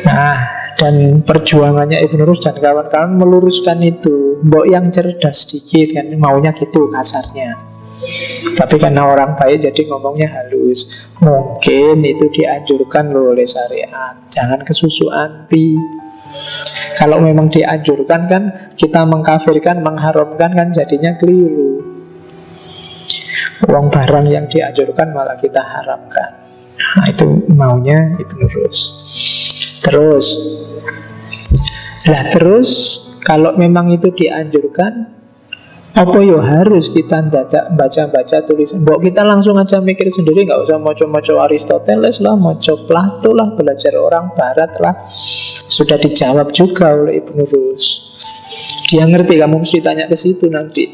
Nah, dan perjuangannya Ibnu Rus dan kawan-kawan meluruskan itu. Mbok yang cerdas sedikit kan maunya gitu kasarnya. Tapi karena orang baik jadi ngomongnya halus. Mungkin itu dianjurkan loh oleh syariat. Jangan kesusu anti. Kalau memang dianjurkan kan kita mengkafirkan, mengharamkan kan jadinya keliru. Uang barang yang dianjurkan malah kita haramkan. Nah itu maunya Ibnu Rus. Terus kalau memang itu dianjurkan, apa yo harus kita dadak baca-baca tulisan. Mbok kita langsung aja mikir sendiri, nggak usah moco-moco Aristoteles lah, moco Plato lah, belajar orang Barat lah. Sudah dijawab juga oleh Ibnu Rus. Dia ngerti, kamu mesti tanya ke situ nanti.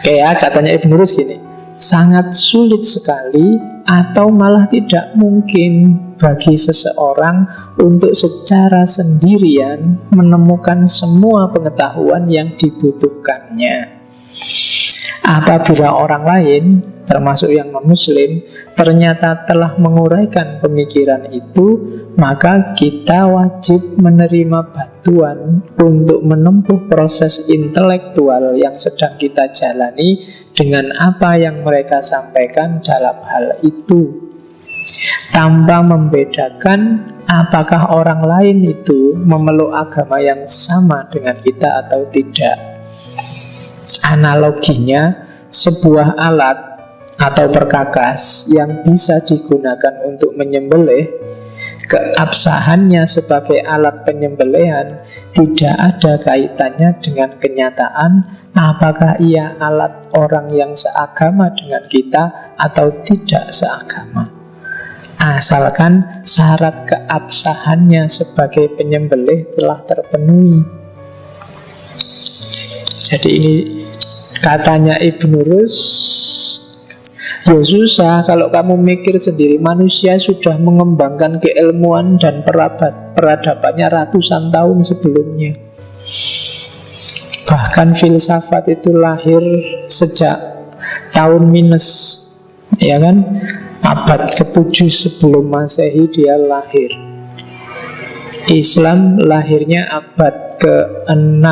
Oke ya, katanya Ibnu Rus gini. sangat sulit sekali atau malah tidak mungkin bagi seseorang untuk secara sendirian menemukan semua pengetahuan yang dibutuhkannya. Apabila orang lain, termasuk yang non-muslim, ternyata telah menguraikan pemikiran itu, maka kita wajib menerima bantuan untuk menempuh proses intelektual yang sedang kita jalani dengan apa yang mereka sampaikan dalam hal itu, tanpa membedakan apakah orang lain itu memeluk agama yang sama dengan kita atau tidak. Analoginya, sebuah alat atau perkakas yang bisa digunakan untuk menyembelih, keabsahannya sebagai alat penyembelihan tidak ada kaitannya dengan kenyataan apakah ia alat orang yang seagama dengan kita atau tidak seagama, asalkan syarat keabsahannya sebagai penyembelih telah terpenuhi. Jadi ini katanya Ibnu Rus, ya susah kalau kamu mikir sendiri. Manusia sudah mengembangkan keilmuan dan peradabannya ratusan tahun sebelumnya. Bahkan filsafat itu lahir sejak tahun minus, ya kan? Abad ke-7 sebelum Masehi dia lahir. Islam lahirnya abad ke-6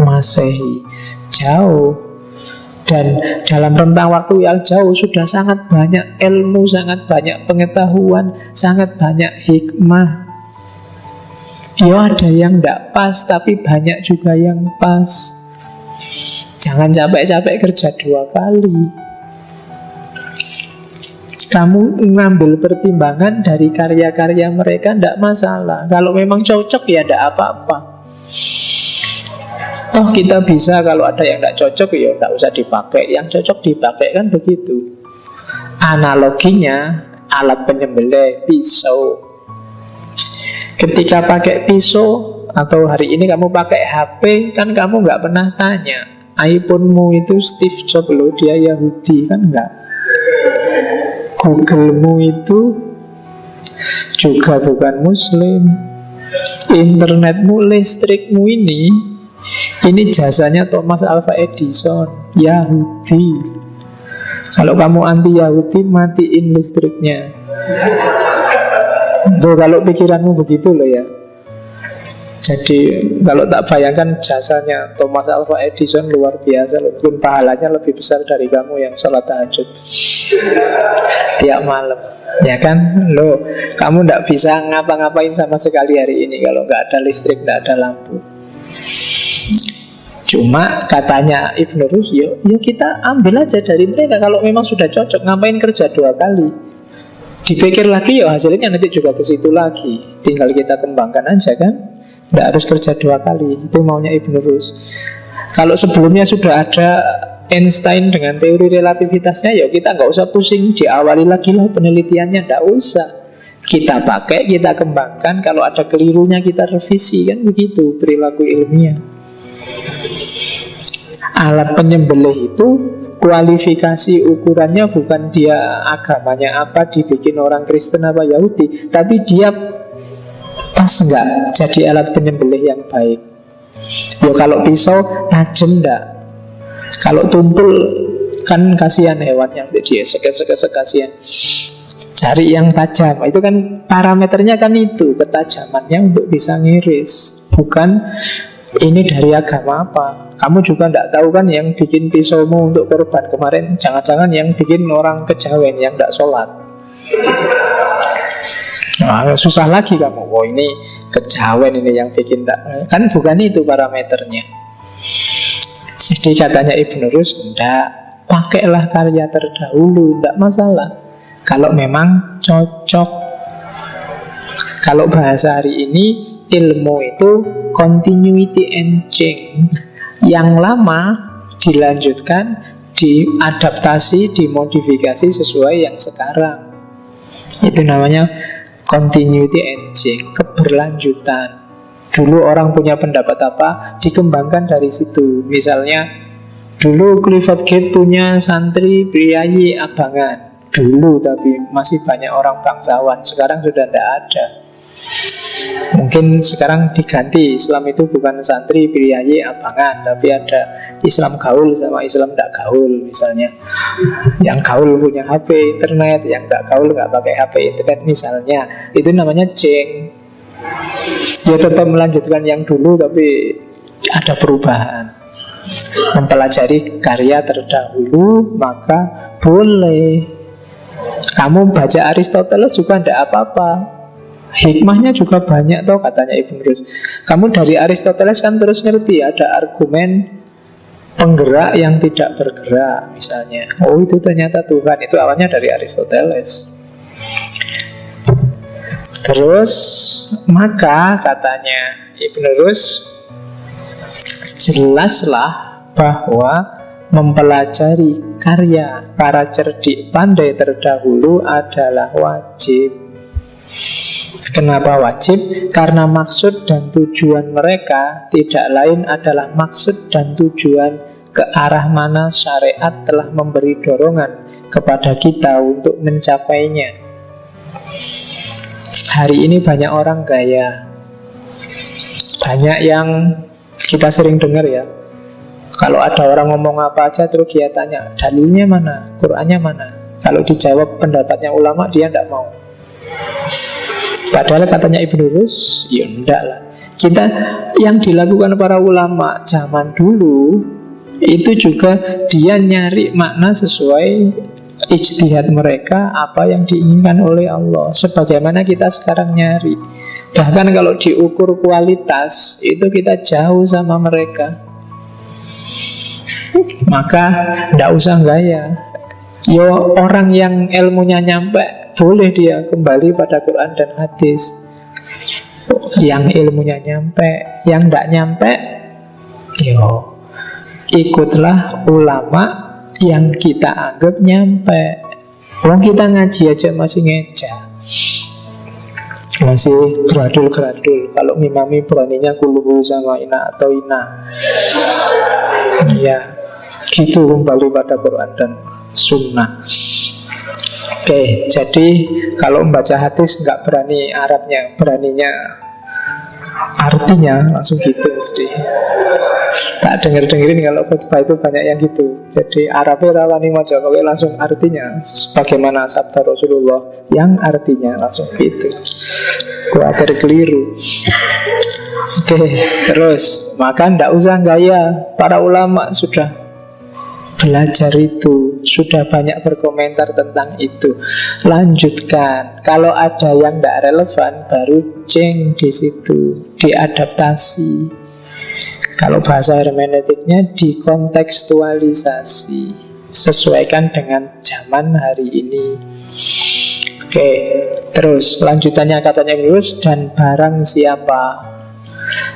Masehi. Jauh. Dan dalam rentang waktu yang jauh sudah sangat banyak ilmu, sangat banyak pengetahuan, sangat banyak hikmah. Ya ada yang tidak pas, tapi banyak juga yang pas. Jangan capek-capek kerja 2 kali. Kamu ngambil pertimbangan dari karya-karya mereka tidak masalah. Kalau memang cocok ya tidak apa-apa. Toh kita bisa, kalau ada yang tidak cocok ya tidak usah dipakai, yang cocok dipakai, kan begitu. Analoginya alat penyembelih, pisau. Ketika pakai pisau, atau hari ini kamu pakai HP, kan kamu nggak pernah tanya iPhone-mu itu Steve Jobs loh, dia Yahudi, kan enggak. Google-mu itu juga bukan Muslim. Internetmu, listrikmu ini jasanya Thomas Alva Edison, Yahudi. Kalau kamu anti Yahudi, matiin listriknya. Tuh, kalau pikiranmu begitu loh ya. Jadi kalau tak bayangkan jasanya Thomas Alva Edison luar biasa loh. Mungkin pahalanya lebih besar dari kamu yang sholat tahajud tiap malam, ya kan? Loh, kamu tidak bisa ngapa-ngapain sama sekali hari ini kalau nggak ada listrik, nggak ada lampu. Cuma katanya Ibnu Rus, ya kita ambil aja dari mereka. Kalau memang sudah cocok, ngapain kerja 2 kali? Dipikir lagi ya hasilnya nanti juga ke situ lagi. Tinggal kita kembangkan aja kan. Tidak harus kerja 2 kali. Itu maunya Ibnu Rus. Kalau sebelumnya sudah ada Einstein dengan teori relativitasnya, ya kita nggak usah pusing, diawali lagi lah penelitiannya, nggak usah. Kita pakai, kita kembangkan. Kalau ada kelirunya kita revisi, kan begitu perilaku ilmiah. Alat penyembelih itu kualifikasi ukurannya bukan dia agamanya apa, dibikin orang Kristen apa Yahudi, tapi dia pas nggak jadi alat penyembelih yang baik. Yo kalau pisau tajam nggak, kalau tumpul kan kasihan hewan yang dia seket kasihan. Cari yang tajam, itu kan parameternya kan itu ketajamannya untuk bisa ngiris, bukan ini dari agama apa. Kamu juga tidak tahu kan yang bikin pisaumu untuk korban kemarin, jangan-jangan yang bikin orang kejawen yang tidak sholat. Nah, susah lagi kamu. Oh ini kejawen ini yang bikin tak. Kan bukan itu parameternya. Jadi katanya Ibnu Rus, tidak, pakailah karya terdahulu, tidak masalah. Kalau memang cocok. Kalau bahasa hari ini, ilmu itu continuity and change. Yang lama dilanjutkan, diadaptasi, dimodifikasi sesuai yang sekarang. Itu namanya continuity and change, keberlanjutan. Dulu orang punya pendapat apa, dikembangkan dari situ. Misalnya Dulu Clifford Gate punya santri priayi abangan. Dulu, tapi masih banyak orang bangsawan. Sekarang sudah tidak ada. Mungkin sekarang diganti, Islam itu bukan santri priayi abangan, tapi ada Islam gaul sama Islam tidak gaul misalnya. Yang gaul punya HP internet, yang tidak gaul nggak pakai HP internet misalnya. Itu namanya jeng. Dia tetap melanjutkan yang dulu, tapi ada perubahan. Mempelajari karya terdahulu, maka boleh. Kamu baca Aristoteles juga tidak apa-apa. Hikmahnya juga banyak toh, katanya Ibn Rus. Kamu dari Aristoteles kan terus ngerti ada argumen penggerak yang tidak bergerak misalnya. Oh, itu ternyata Tuhan. Itu awalnya dari Aristoteles. Terus maka katanya Ibn Rus, jelaslah bahwa mempelajari karya para cerdik pandai terdahulu adalah wajib. Kenapa wajib? Karena maksud dan tujuan mereka tidak lain adalah maksud dan tujuan ke arah mana syariat telah memberi dorongan kepada kita untuk mencapainya. Hari ini banyak orang gaya. Banyak yang kita sering dengar ya, kalau ada orang ngomong apa aja terus dia tanya, dalilnya mana, Qur'annya mana. Kalau dijawab pendapatnya ulama, dia tidak mau. Padahal katanya Ibn Rus, ya enggak lah. Kita, yang dilakukan para ulama zaman dulu, itu juga dia nyari makna sesuai ijtihad mereka, apa yang diinginkan oleh Allah. Sebagaimana kita sekarang nyari. Bahkan kalau diukur kualitas, itu kita jauh sama mereka. Maka tidak usah gaya. Yo, orang yang ilmunya nyampe, boleh dia kembali pada Quran dan hadis. Yang ilmunya nyampe, yang tidak nyampe, yo ikutlah ulama yang kita anggap nyampe. Wong kita ngaji aja masih ngeja, masih gradul-gradul. Kalau ngimami beraninya kuluhu sama ina atau ina. Ya, gitu kembali pada Quran dan Sunnah. Oke, jadi kalau membaca hadis nggak berani Arabnya, beraninya artinya, langsung gitu mesti. Tak denger-dengerin kalau khutbah itu banyak yang gitu. Jadi Arabnya rawani maca, pokoknya langsung artinya sebagaimana sabda Rasulullah yang artinya langsung gitu. Kuatir keliru. Oke, terus maka ndak usah gaya. Para ulama sudah belajar itu, sudah banyak berkomentar tentang itu. Lanjutkan. Kalau ada yang tidak relevan, baru ceng di situ, diadaptasi. Kalau bahasa hermeneutiknya dikontekstualisasi, sesuaikan dengan zaman hari ini. Oke, terus lanjutannya katanya terus, dan barang siapa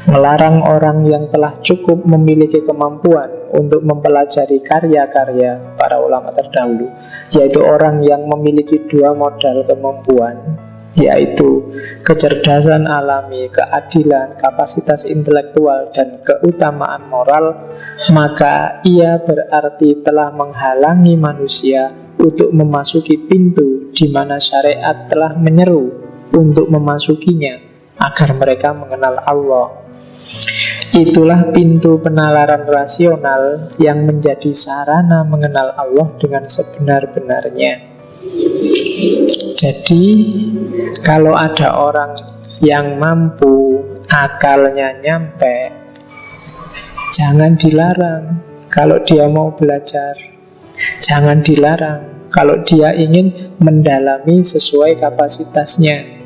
melarang orang yang telah cukup memiliki kemampuan untuk mempelajari karya-karya para ulama terdahulu, yaitu orang yang memiliki dua modal kemampuan, yaitu kecerdasan alami, keadilan, kapasitas intelektual, dan keutamaan moral, maka ia berarti telah menghalangi manusia untuk memasuki pintu di mana syariat telah menyeru untuk memasukinya, agar mereka mengenal Allah. Itulah pintu penalaran rasional yang menjadi sarana mengenal Allah dengan sebenar-benarnya. Jadi, kalau ada orang yang mampu, akalnya nyampe, jangan dilarang. Kalau dia mau belajar, jangan dilarang. Kalau dia ingin mendalami sesuai kapasitasnya.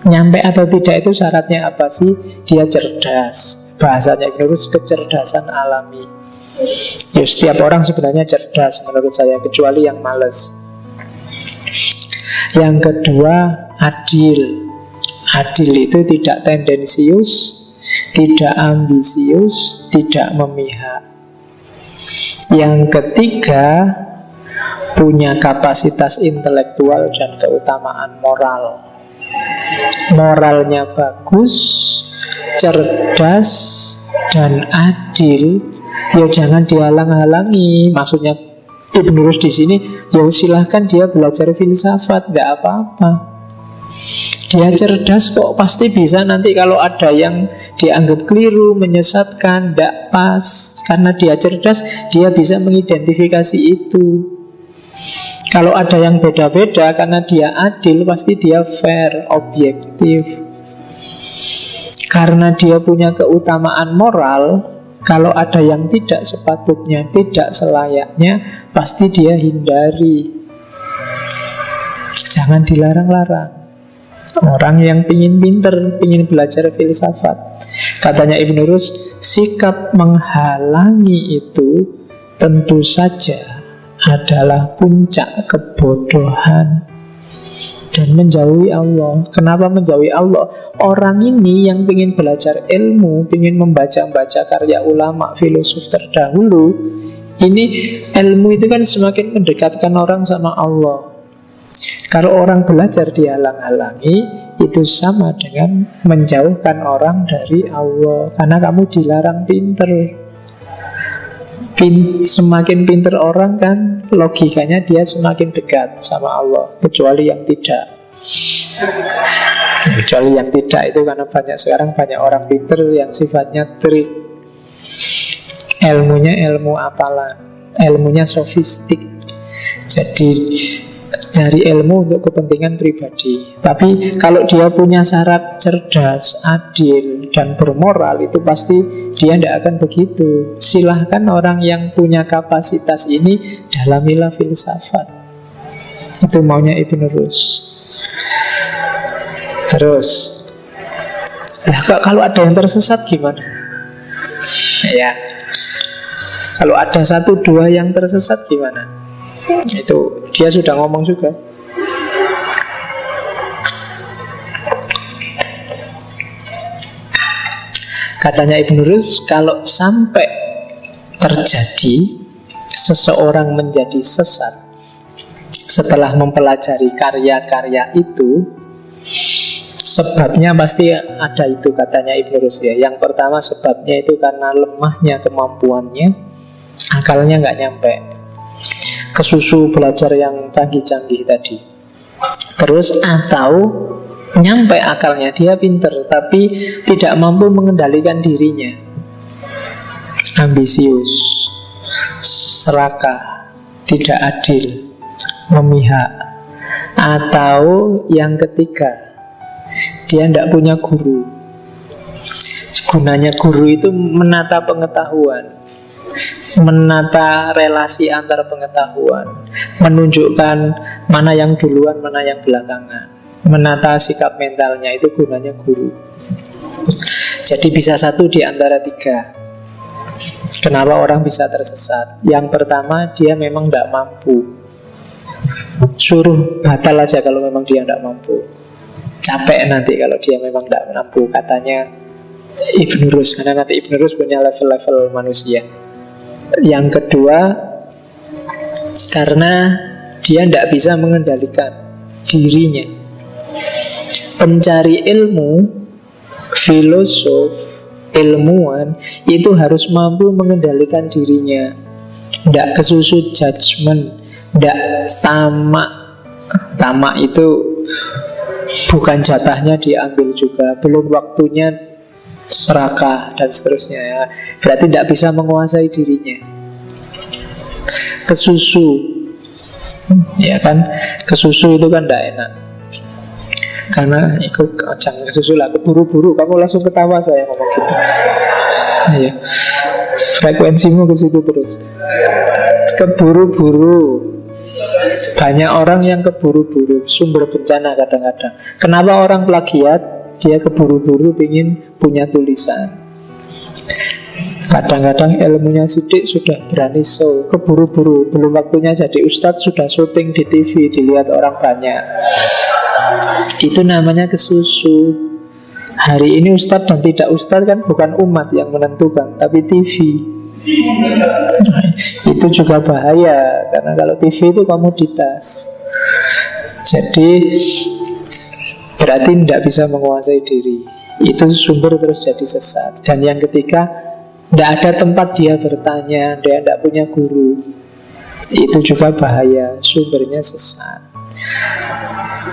Nyampe atau tidak itu syaratnya apa sih? Dia cerdas. Bahasanya Ibn Rus, kecerdasan alami. Ya, setiap orang sebenarnya cerdas menurut saya, kecuali yang malas. Yang kedua, adil. Adil itu tidak tendensius, tidak ambisius, tidak memihak. Yang ketiga, punya kapasitas intelektual dan keutamaan moral. Moralnya bagus, cerdas, dan adil, Ya jangan dihalang-halangi. Maksudnya Ibn Rushd di sini, ya silahkan dia belajar filsafat, nggak apa-apa. Dia cerdas kok, pasti bisa nanti kalau ada yang dianggap keliru, menyesatkan, tidak pas. Karena dia cerdas, dia bisa mengidentifikasi itu. Kalau ada yang beda-beda, karena dia adil, pasti dia fair, objektif. Karena dia punya keutamaan moral, kalau ada yang tidak sepatutnya, tidak selayaknya, pasti dia hindari. Jangan dilarang-larang. Orang yang pingin pinter, pingin belajar filsafat, katanya Ibn Rushd, sikap menghalangi itu tentu saja adalah puncak kebodohan dan menjauhi Allah. Kenapa menjauhi Allah? Orang ini yang ingin belajar ilmu, ingin membaca-baca karya ulama, filosof terdahulu, ini ilmu itu kan semakin mendekatkan orang sama Allah. Kalau orang belajar dihalang-halangi, itu sama dengan menjauhkan orang dari Allah. Karena kamu dilarang pinter. Semakin pinter orang kan, logikanya dia semakin dekat sama Allah. Kecuali yang tidak. Kecuali yang tidak itu karena sekarang banyak orang pinter yang sifatnya trik. Ilmunya ilmu apalan, ilmunya sofistik. Jadi dari ilmu untuk kepentingan pribadi. Tapi kalau dia punya syarat cerdas, adil, dan bermoral, itu pasti dia tidak akan begitu. Silahkan orang yang punya kapasitas ini dalamilah filsafat. Itu maunya Ibn Rushd. Terus, kalau ada yang tersesat gimana? Ya, kalau ada 1-2 yang tersesat gimana? Itu dia sudah ngomong juga. Katanya Ibn Rushd, kalau sampai terjadi seseorang menjadi sesat setelah mempelajari karya-karya itu, sebabnya pasti ada itu, katanya Ibn Rushd ya. Yang pertama sebabnya itu karena lemahnya kemampuannya, akalnya nggak nyampe, kesusu belajar yang canggih-canggih tadi. Terus atau nyampe akalnya, dia pinter tapi tidak mampu mengendalikan dirinya, ambisius, serakah, tidak adil, memihak. Atau yang ketiga, dia tidak punya guru. Gunanya guru itu menata pengetahuan, menata relasi antar pengetahuan, menunjukkan mana yang duluan, mana yang belakangan, menata sikap mentalnya. Itu gunanya guru. Jadi bisa 1 di antara 3. Kenapa orang bisa tersesat? Yang pertama, dia memang tidak mampu. Suruh batal aja kalau memang dia tidak mampu. Capek nanti kalau dia memang tidak mampu, katanya Ibn Rushd. Karena nanti Ibn Rushd punya level-level manusia. Yang kedua, karena dia tidak bisa mengendalikan dirinya. Pencari ilmu, filosof, ilmuwan itu harus mampu mengendalikan dirinya. Tidak kesusu judgment, tidak sama. Tamak itu bukan jatahnya diambil juga, belum waktunya serakah dan seterusnya ya. Berarti tidak bisa menguasai dirinya. Kesusu, ya kan? Kesusu itu kan tidak enak. Karena ikut jangan kesusu lah, keburu-buru. Kamu langsung ketawa saya ngomong gitu. Ya, frekuensimu ke situ terus. Keburu-buru. Banyak orang yang keburu-buru, sumber bencana kadang-kadang. Kenapa orang plagiat? Dia keburu-buru ingin punya tulisan. Kadang-kadang ilmunya sidik sudah berani show, keburu-buru, belum waktunya jadi ustadz sudah syuting di TV, dilihat orang banyak. Itu namanya kesusu. Hari ini ustadz dan tidak ustadz kan bukan umat yang menentukan, tapi TV. Itu juga bahaya, karena kalau TV itu komoditas. Jadi berarti tidak bisa menguasai diri. Itu sumber terus jadi sesat. Dan yang ketiga, Tidak ada tempat dia bertanya, dia tidak punya guru. Itu juga bahaya, sumbernya sesat.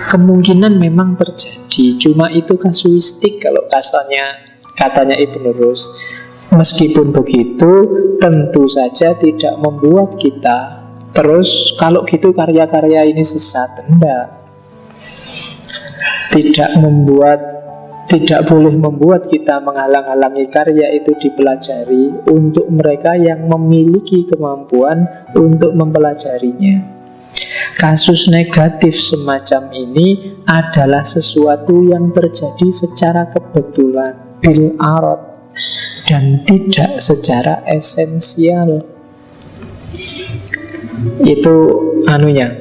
Kemungkinan memang terjadi, cuma itu kasuistik kalau katanya Ibn Rus. Meskipun begitu, tentu saja tidak membuat kita terus kalau gitu karya-karya ini sesat. Tidak boleh membuat kita menghalang-halangi karya itu dipelajari untuk mereka yang memiliki kemampuan untuk mempelajarinya. Kasus negatif semacam ini adalah sesuatu yang terjadi secara kebetulan, bil arad, dan tidak secara esensial. Itu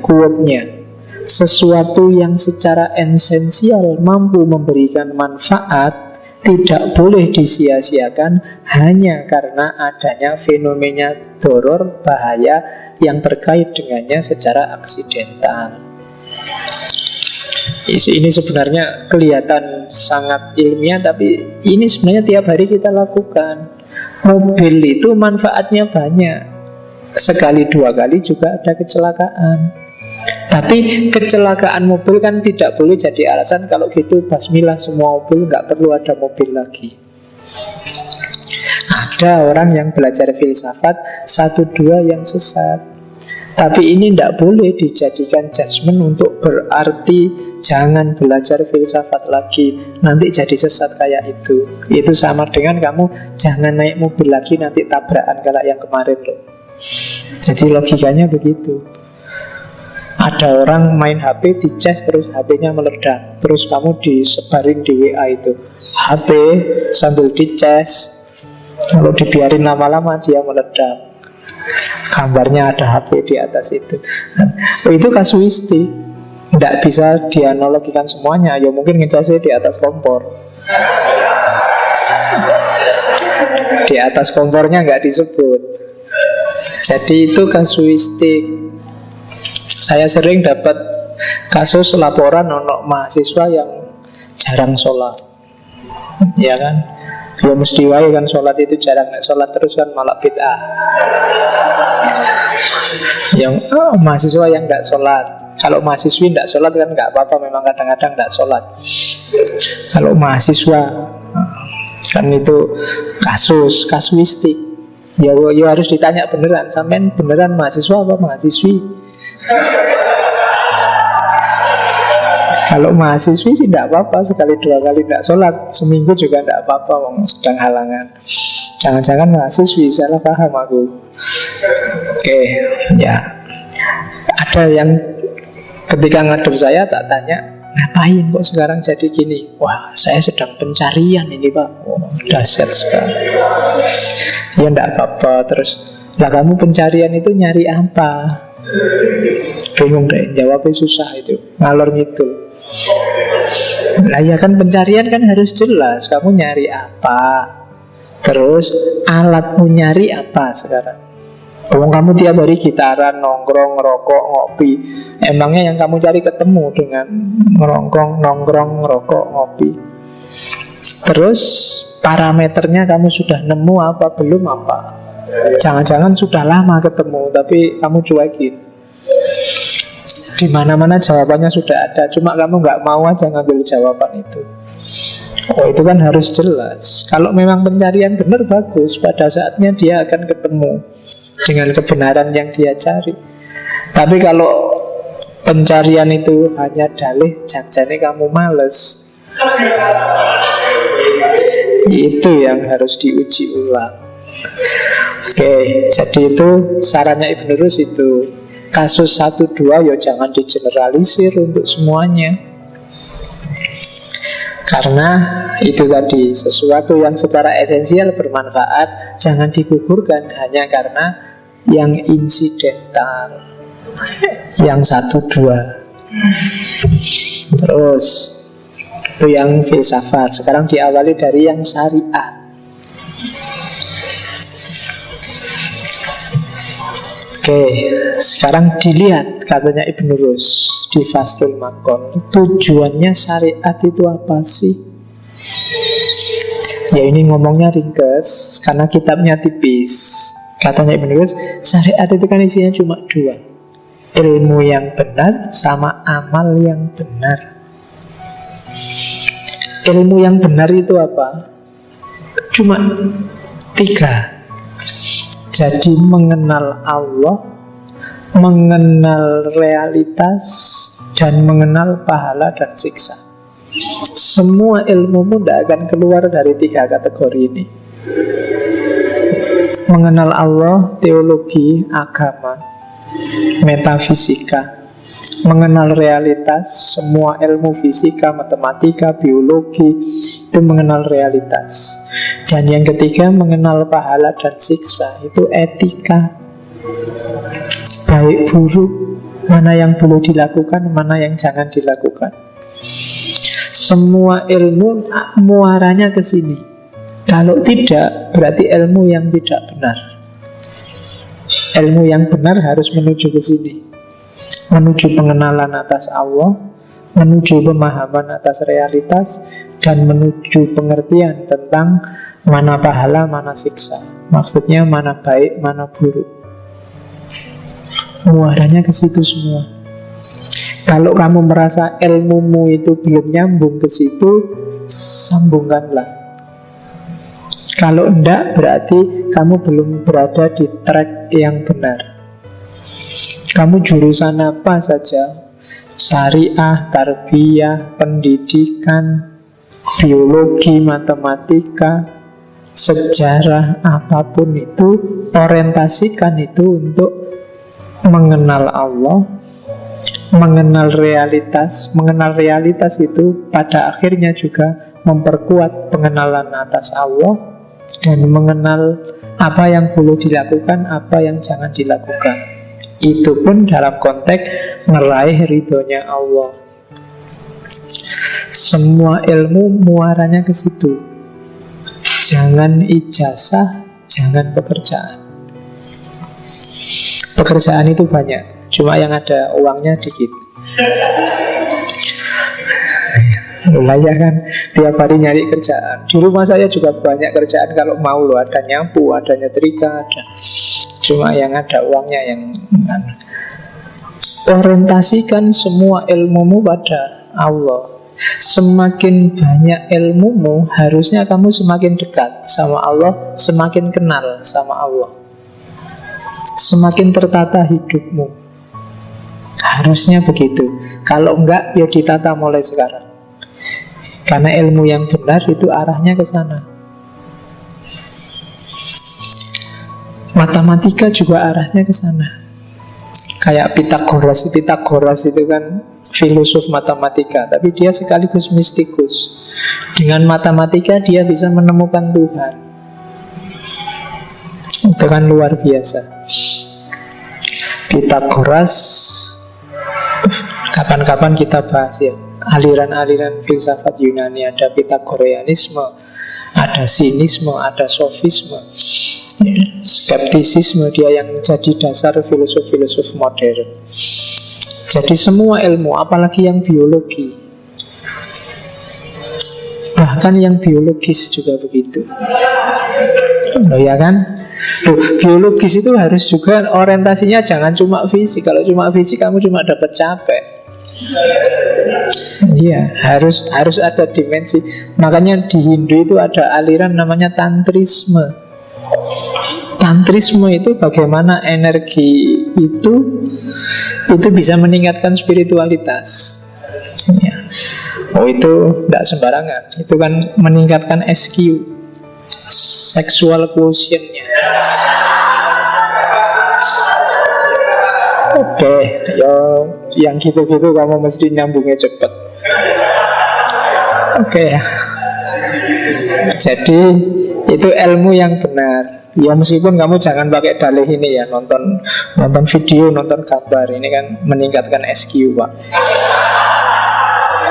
quote-nya. Sesuatu yang secara esensial mampu memberikan manfaat tidak boleh disia-siakan hanya karena adanya fenomena doror, bahaya yang terkait dengannya secara aksidental. Ini sebenarnya kelihatan sangat ilmiah, tapi ini sebenarnya tiap hari kita lakukan. Mobil itu manfaatnya banyak, sekali dua kali juga ada kecelakaan. Tapi kecelakaan mobil kan tidak boleh jadi alasan kalau gitu basmilah semua mobil, nggak perlu ada mobil lagi. Ada orang yang belajar filsafat, 1-2 yang sesat. Tapi ini tidak boleh dijadikan judgement untuk berarti jangan belajar filsafat lagi, nanti jadi sesat kayak itu. Itu sama dengan kamu jangan naik mobil lagi, nanti tabrakan kayak yang kemarin loh. Jadi logikanya begitu. Ada orang main HP, dicas terus HP-nya meledak. Terus kamu disebarin di WA itu HP sambil dicas. Kalau dibiarin lama-lama dia meledak. Gambarnya ada HP di atas itu. Itu kasuistik. Tidak bisa dianalogikan semuanya. Ya mungkin ngecasnya di atas kompor. Di atas kompornya nggak disebut. Jadi itu kasuistik. Saya sering dapat kasus laporan ono mahasiswa yang jarang sholat, ya kan? Ya mesti wae kan sholat itu jarang, sholat terus kan malah bid'ah. Yang mahasiswa yang nggak sholat, kalau mahasiswi nggak sholat kan nggak apa-apa, memang kadang-kadang nggak sholat. Kalau mahasiswa kan itu kasuistik. Ya harus ditanya beneran, sampean beneran mahasiswa apa mahasiswi? Kalau mahasiswi sih tidak apa-apa, sekali dua kali tidak sholat, seminggu juga tidak apa-apa, sedang halangan. Jangan-jangan mahasiswi, salah paham aku. Oke, ya. Ada yang ketika ngadep saya tak tanya, ngapain kok sekarang jadi gini? Wah, saya sedang pencarian ini Pak. Dahsyat sekali. Ya tidak apa-apa. Terus, lah kamu pencarian itu nyari apa? Bingung deh, jawabnya susah itu, ngalor gitu. Nah ya kan pencarian kan harus jelas. Kamu nyari apa, terus alatmu nyari apa sekarang. Kamu tiap hari gitaran, nongkrong, ngerokok, ngopi. Emangnya yang kamu cari ketemu dengan nongkrong, ngerokok, ngopi? Terus parameternya kamu sudah nemu apa, belum apa? Jangan-jangan sudah lama ketemu tapi kamu cuekin. Di mana-mana jawabannya sudah ada, cuma kamu nggak mau aja ngambil jawaban itu. Oh itu kan harus jelas. Kalau memang pencarian benar bagus, pada saatnya dia akan ketemu dengan kebenaran yang dia cari. Tapi kalau pencarian itu hanya dalih, jangan-jangan kamu males. Itu yang harus diuji ulang. Oke, jadi itu sarannya Ibn Rus itu. Kasus 1-2 ya jangan digeneralisir untuk semuanya. Karena itu tadi, sesuatu yang secara esensial bermanfaat jangan digugurkan hanya karena yang insidental, yang 1-2. Terus itu yang filsafat. Sekarang diawali dari yang syariat. Oke, sekarang dilihat katanya Ibn Rus di Fathul Maqqam. Tujuannya syariat itu apa sih? Ya ini ngomongnya ringkes karena kitabnya tipis. Katanya Ibn Rus, syariat itu kan isinya cuma dua, ilmu yang benar sama amal yang benar. Ilmu yang benar itu apa? Cuma tiga. Jadi mengenal Allah, mengenal realitas, dan mengenal pahala dan siksa. Semua ilmumu tidak akan keluar dari tiga kategori ini. Mengenal Allah, teologi, agama, metafisika. Mengenal realitas, semua ilmu fisika, matematika, biologi, itu mengenal realitas. Dan yang ketiga, mengenal pahala dan siksa, itu etika. Baik buruk, mana yang boleh dilakukan, mana yang jangan dilakukan. Semua ilmu muaranya ke sini. Kalau tidak, berarti ilmu yang tidak benar. Ilmu yang benar harus menuju ke sini, menuju pengenalan atas Allah, menuju pemahaman atas realitas, dan menuju pengertian tentang mana pahala, mana siksa. Maksudnya mana baik, mana buruk. Muaranya ke situ semua. Kalau kamu merasa ilmumu itu belum nyambung ke situ, sambungkanlah. Kalau enggak, berarti kamu belum berada di track yang benar. Kamu jurusan apa saja, syariah, tarbiyah, pendidikan, biologi, matematika, sejarah, apapun itu, orientasikan itu untuk mengenal Allah, mengenal realitas. Mengenal realitas itu pada akhirnya juga memperkuat pengenalan atas Allah, dan mengenal apa yang boleh dilakukan, apa yang jangan dilakukan. Itu pun dalam konteks meraih ridhonya Allah. Semua ilmu muaranya ke situ. Jangan ijazah, jangan pekerjaan. Pekerjaan itu banyak, cuma yang ada uangnya dikit. Lumayan kan, tiap hari nyari kerjaan. Di rumah saya juga banyak kerjaan kalau mau loh. Ada nyapu, ada nyetrika, ada. Cuma yang ada uangnya yang orientasikan semua ilmumu pada Allah. Semakin banyak ilmumu, harusnya kamu semakin dekat sama Allah, semakin kenal sama Allah, semakin tertata hidupmu. Harusnya begitu. Kalau enggak, ya ditata mulai sekarang. Karena ilmu yang benar itu arahnya ke sana. Matematika juga arahnya ke sana. Kayak Pitagoras. Pitagoras itu kan filosof matematika, tapi dia sekaligus mistikus. Dengan matematika dia bisa menemukan Tuhan. Itu kan luar biasa. Pitagoras, kapan-kapan kita bahas ya. Aliran-aliran filsafat Yunani, ada Pitagoreanisme, ada sinisme, ada sofisme, skeptisisme, dia yang jadi dasar filosof-filosof modern. Jadi semua ilmu, apalagi yang biologi, bahkan yang biologis juga begitu. Ya kan? Loh, biologis itu harus juga orientasinya jangan cuma fisik. Kalau cuma fisik kamu cuma dapat capek. Iya, harus ada dimensi. Makanya di Hindu itu ada aliran namanya tantrisme. Tantrisme itu bagaimana energi itu bisa meningkatkan spiritualitas. Ya. Oh itu tidak sembarangan. Itu kan meningkatkan SQ, sexual quotient-nya. Oke, ya yang gitu-gitu kamu mesti nyambungnya cepat. Oke. Jadi itu ilmu yang benar. Ya meskipun kamu jangan pakai dalih ini ya, nonton video, nonton gambar, ini kan meningkatkan SQ, Pak.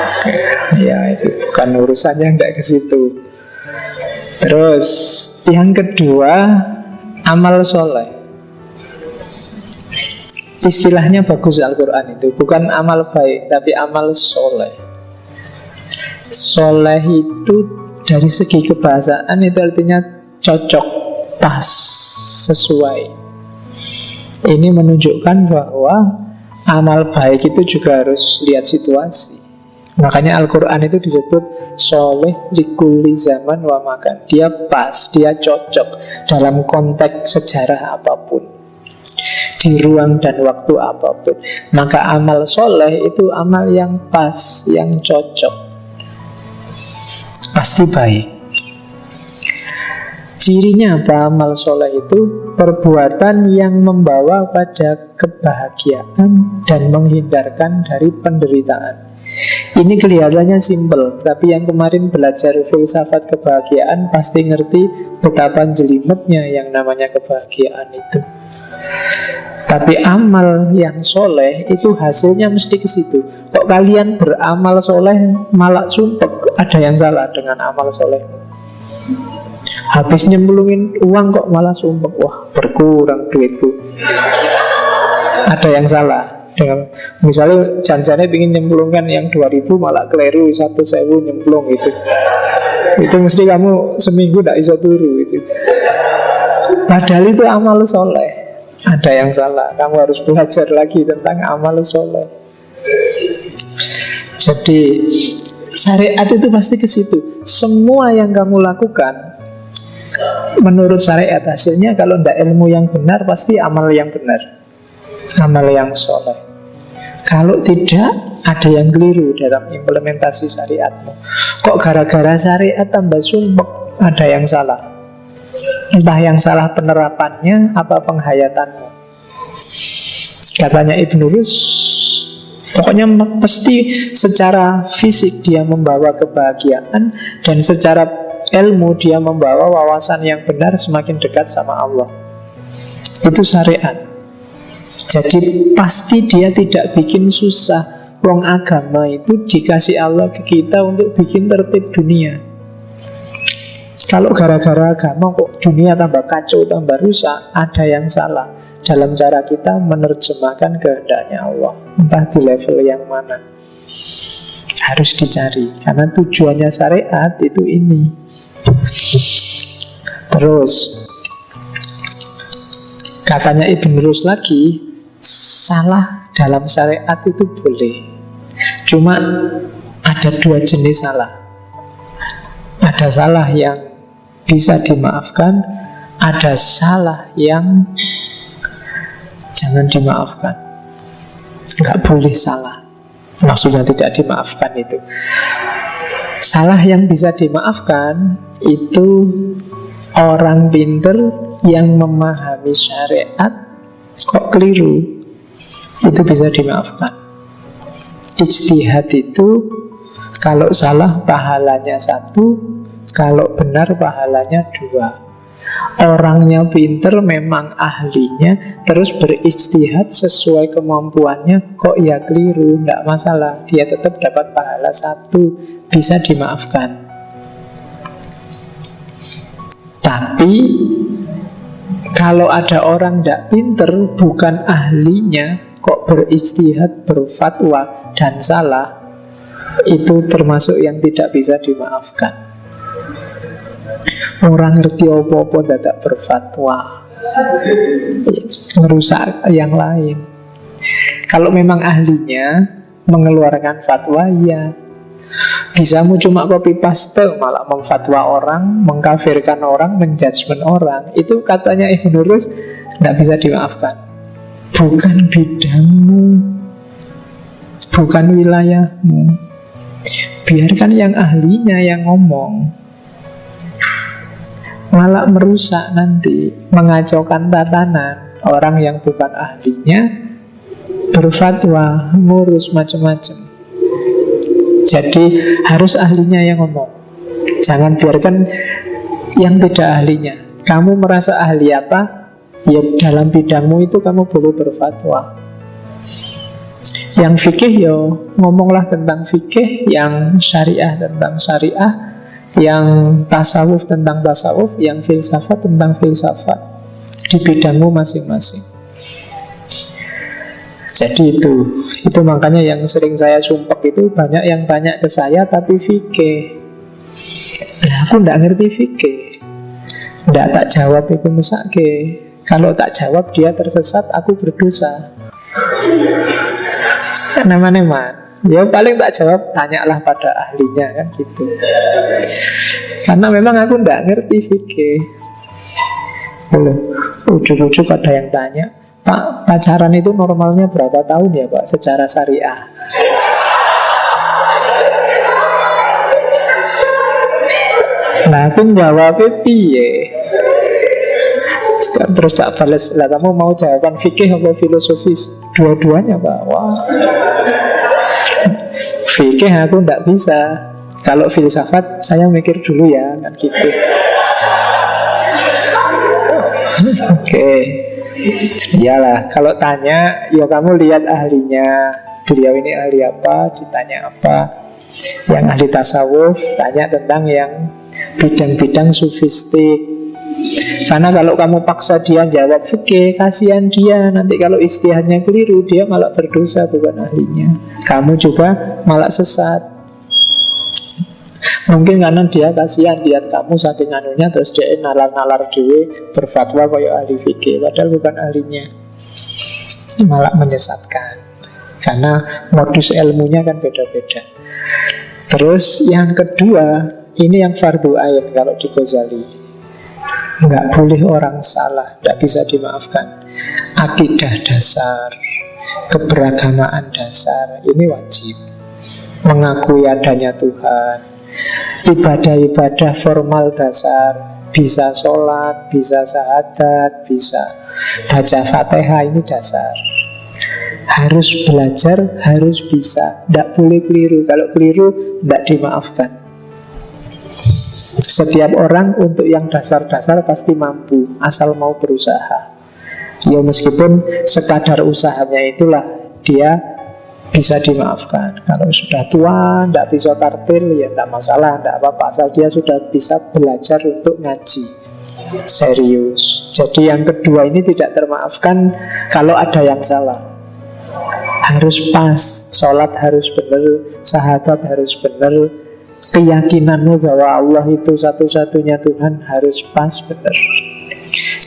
Oke. Ya itu bukan urusannya, enggak ke situ. Terus yang kedua, amal soleh. Istilahnya bagus Al-Quran itu, bukan amal baik, tapi amal soleh. Soleh itu Dari segi kebahasaan itu artinya cocok, pas, sesuai. Ini menunjukkan bahwa amal baik itu juga harus lihat situasi. Makanya Al-Quran itu disebut soleh likulli zaman wa makan. Dia pas, dia cocok dalam konteks sejarah apapun, di ruang dan waktu apapun. Maka amal soleh itu amal yang pas, yang cocok, pasti baik. Cirinya apa amal soleh itu? Perbuatan yang membawa pada kebahagiaan dan menghindarkan dari penderitaan. Ini kelihatannya simpel, tapi yang kemarin belajar filsafat kebahagiaan pasti ngerti betapa jelimetnya yang namanya kebahagiaan itu. Tapi amal yang soleh itu hasilnya mesti ke situ. Kok kalian beramal soleh malah sumpek? Ada yang salah dengan amal soleh. Habis nyemplungin uang kok malah sumpek. Wah, berkurang duitku. Ada yang salah dengan, misalnya janjane ingin nyemplungkan yang 2000 malah keliru 1000 nyemplung itu mesti kamu seminggu tidak bisa turu itu. Padahal itu amal soleh. Ada yang salah. Kamu harus belajar lagi tentang amal soleh. Jadi syariat itu pasti ke situ. Semua yang kamu lakukan menurut syariat hasilnya, kalau tidak ilmu yang benar pasti amal yang benar, amal yang soleh. Kalau tidak, ada yang keliru dalam implementasi syariatmu. Kok gara-gara syariat tambah sumpek? Ada yang salah. Entah yang salah penerapannya, apa penghayatanmu. Katanya Ibn Rus, pokoknya pasti secara fisik dia membawa kebahagiaan, dan secara ilmu dia membawa wawasan yang benar, semakin dekat sama Allah. Itu syariat. Jadi pasti dia tidak bikin susah. Wong agama itu dikasih Allah ke kita untuk bikin tertib dunia. Kalau gara-gara agama kok dunia tambah kacau, tambah rusak, ada yang salah dalam cara kita menerjemahkan kehendaknya Allah. Entah di level yang mana, harus dicari. Karena tujuannya syariat itu ini. Terus katanya Ibn Rus lagi, salah dalam syariat itu boleh. Cuma ada dua jenis salah. Ada salah yang bisa dimaafkan, ada salah yang jangan dimaafkan. Nggak boleh salah, maksudnya tidak dimaafkan itu. Salah yang bisa dimaafkan itu orang pinter yang memahami syariat kok keliru, itu bisa dimaafkan. Ijtihad itu kalau salah pahalanya 1, kalau benar pahalanya 2. Orangnya pinter, memang ahlinya, terus berijtihad sesuai kemampuannya, kok ya keliru, tidak masalah, dia tetap dapat pahala 1, bisa dimaafkan. Tapi kalau ada orang tidak pinter, bukan ahlinya, kok berijtihad, berfatwa, dan salah, itu termasuk yang tidak bisa dimaafkan. Orang ngerti apa-apa tidak berfatwa, merusak yang lain. Kalau memang ahlinya mengeluarkan fatwa, ya. Bisamu cuma copy paste, malah memfatwa orang, mengkafirkan orang, menjudgment orang. Itu katanya Ibn Rus tidak bisa dimaafkan. Bukan bidangmu, bukan wilayahmu. Biarkan yang ahlinya yang ngomong. Malah merusak nanti, mengacaukan tatanan. Orang yang bukan ahlinya berfatwa, ngurus macam-macam. Jadi harus ahlinya yang ngomong. Jangan biarkan yang tidak ahlinya. Kamu merasa ahli apa? Ya dalam bidangmu itu kamu boleh berfatwa. Yang fikih ya ngomonglah tentang fikih, yang syariah tentang syariah, yang tasawuf tentang tasawuf, yang filsafat tentang filsafat, di bidangmu masing-masing. Jadi itu makanya yang sering saya sumpek itu, banyak yang tanya ke saya tapi fikih. Lah Aku ndak ngerti fikih, ndak tak jawab iku mesake. Kalau tak jawab dia tersesat, aku berdosa. Neman-neman, ya paling tak jawab, tanyalah pada ahlinya, kan gitu. Karena memang aku ndak ngerti fikih. Ujuk-ujuk ada yang tanya, Pak, pacaran itu normalnya berapa tahun ya Pak secara syariah? Nah, aku jawabnya piye? Terus tak balas, lah kamu mau jawaban fikih atau filosofis? Dua-duanya Pak. Wah, fikih aku ndak bisa. Kalau filsafat saya mikir dulu ya, kan gitu. Oke. Iyalah, kalau tanya, ya kamu lihat ahlinya. Beliau ini ahli apa, ditanya apa. Yang ahli tasawuf, tanya tentang yang bidang-bidang sufistik. Karena kalau kamu paksa dia jawab fikih, kasihan dia. Nanti kalau istihadnya keliru, dia malah berdosa, bukan ahlinya. Kamu juga malah sesat. Mungkin karena dia kasihan lihat kamu saking anunya, terus dia nalar-nalar dewe berfatwa kayak ahli fikih, padahal bukan ahlinya. Malah menyesatkan. Karena modus ilmunya kan beda-beda. Terus yang kedua, ini yang fardu ain kalau di Ghazali. Nggak boleh orang salah, nggak bisa dimaafkan. Akidah dasar, keberagamaan dasar, ini wajib. Mengakui adanya Tuhan, ibadah-ibadah formal dasar, bisa sholat, bisa syahadat, bisa baca Fatihah, ini dasar. Harus belajar, harus bisa, tidak boleh keliru. Kalau keliru, tidak dimaafkan. Setiap orang untuk yang dasar-dasar pasti mampu, asal mau berusaha. Ya meskipun sekadar usahanya itulah dia bisa dimaafkan. Kalau sudah tua, tidak bisa tartil, ya tidak masalah, tidak apa-apa. Asal dia sudah bisa belajar untuk ngaji serius. Jadi yang kedua ini tidak termaafkan kalau ada yang salah. Harus pas, sholat harus benar, syahadat harus benar, keyakinanmu bahwa Allah itu satu-satunya Tuhan harus pas, benar.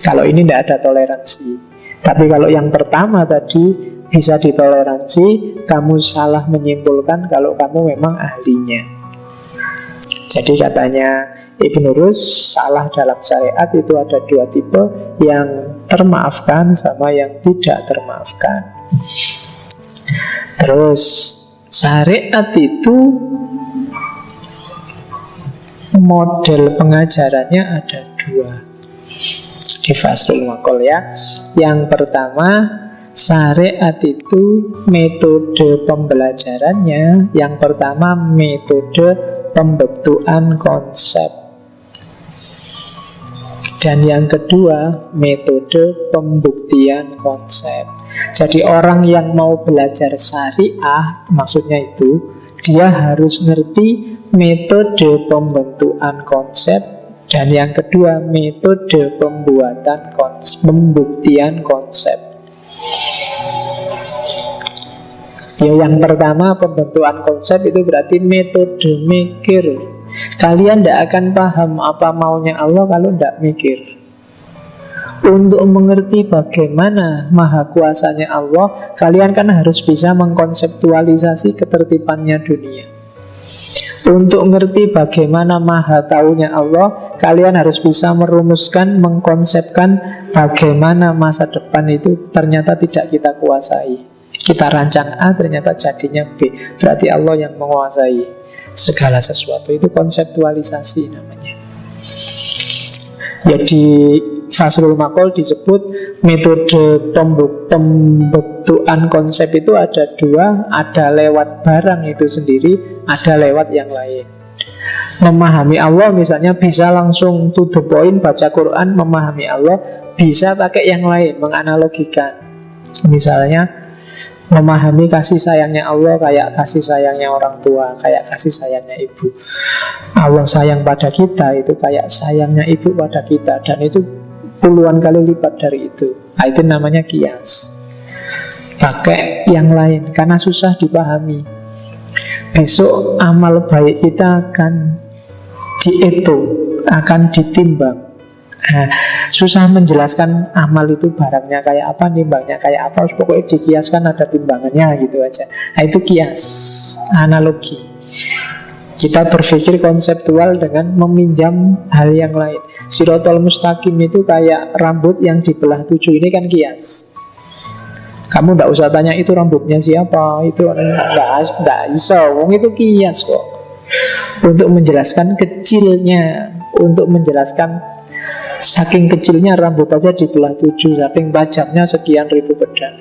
Kalau ini tidak ada toleransi. Tapi kalau yang pertama tadi bisa ditoleransi, kamu salah menyimpulkan kalau kamu memang ahlinya. Jadi katanya Ibnu Rus, salah dalam syariat itu ada dua tipe, yang termaafkan sama yang tidak termaafkan. Terus syariat itu model pengajarannya ada dua di Faslul Maqal ya. Yang pertama, syariat itu metode pembelajarannya. Yang pertama, metode pembentukan konsep. Dan yang kedua, metode pembuktian konsep. Jadi orang yang mau belajar syariah, maksudnya itu, dia harus ngerti metode pembentukan konsep. Dan yang kedua, metode pembuatan konsep, pembuktian konsep. Ya, yang pertama pembentukan konsep itu berarti metode mikir. Kalian tidak akan paham apa maunya Allah kalau tidak mikir. Untuk mengerti bagaimana maha kuasanya Allah, kalian kan harus bisa mengkonseptualisasi ketertibannya dunia. Untuk mengerti bagaimana maha taunya Allah, kalian harus bisa merumuskan, mengkonsepkan bagaimana masa depan itu ternyata tidak kita kuasai. Kita rancang A, ternyata jadinya B. Berarti Allah yang menguasai segala sesuatu. Itu konseptualisasi namanya. Ya, di Faslul Maqal disebut metode pembentukan konsep itu ada dua. Ada lewat barang itu sendiri, ada lewat yang lain. Memahami Allah misalnya bisa langsung to the point, baca Quran, memahami Allah. Bisa pakai yang lain, menganalogikan. Misalnya memahami kasih sayangnya Allah kayak kasih sayangnya orang tua, kayak kasih sayangnya ibu. Allah sayang pada kita itu kayak sayangnya ibu pada kita, dan itu puluhan kali lipat dari itu. Nah, itu namanya kias. Pakai yang lain karena susah dipahami. Besok amal baik kita akan dihitung, akan ditimbang. Nah, susah menjelaskan amal itu barangnya kayak apa, nimbangnya kayak apa. Pokoknya dikiaskan ada timbangannya gitu aja. Nah, itu kias, analogi. Kita berpikir konseptual dengan meminjam hal yang lain. Sirotol mustaqim itu kayak rambut yang dibelah 7, ini kan kias. Kamu tidak usah tanya itu rambutnya siapa, itu nggak bisa, itu kias kok. Untuk menjelaskan kecilnya, untuk menjelaskan saking kecilnya rambut aja dibelah 7, saking tajamnya sekian ribu pedang.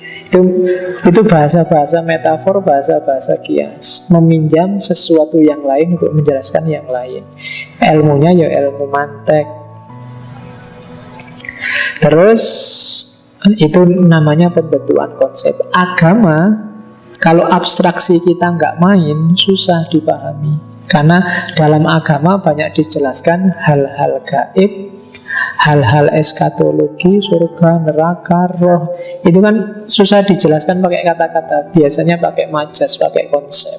Itu bahasa-bahasa metafor, bahasa-bahasa kias, meminjam sesuatu yang lain untuk menjelaskan yang lain. Ilmunya ya ilmu mantek. Terus itu namanya pembentukan konsep. Agama, kalau abstraksi kita nggak main, susah dipahami. Karena dalam agama banyak dijelaskan hal-hal gaib, hal-hal eskatologi, surga, neraka, roh. Itu kan susah dijelaskan pakai kata-kata. Biasanya pakai majas, pakai konsep.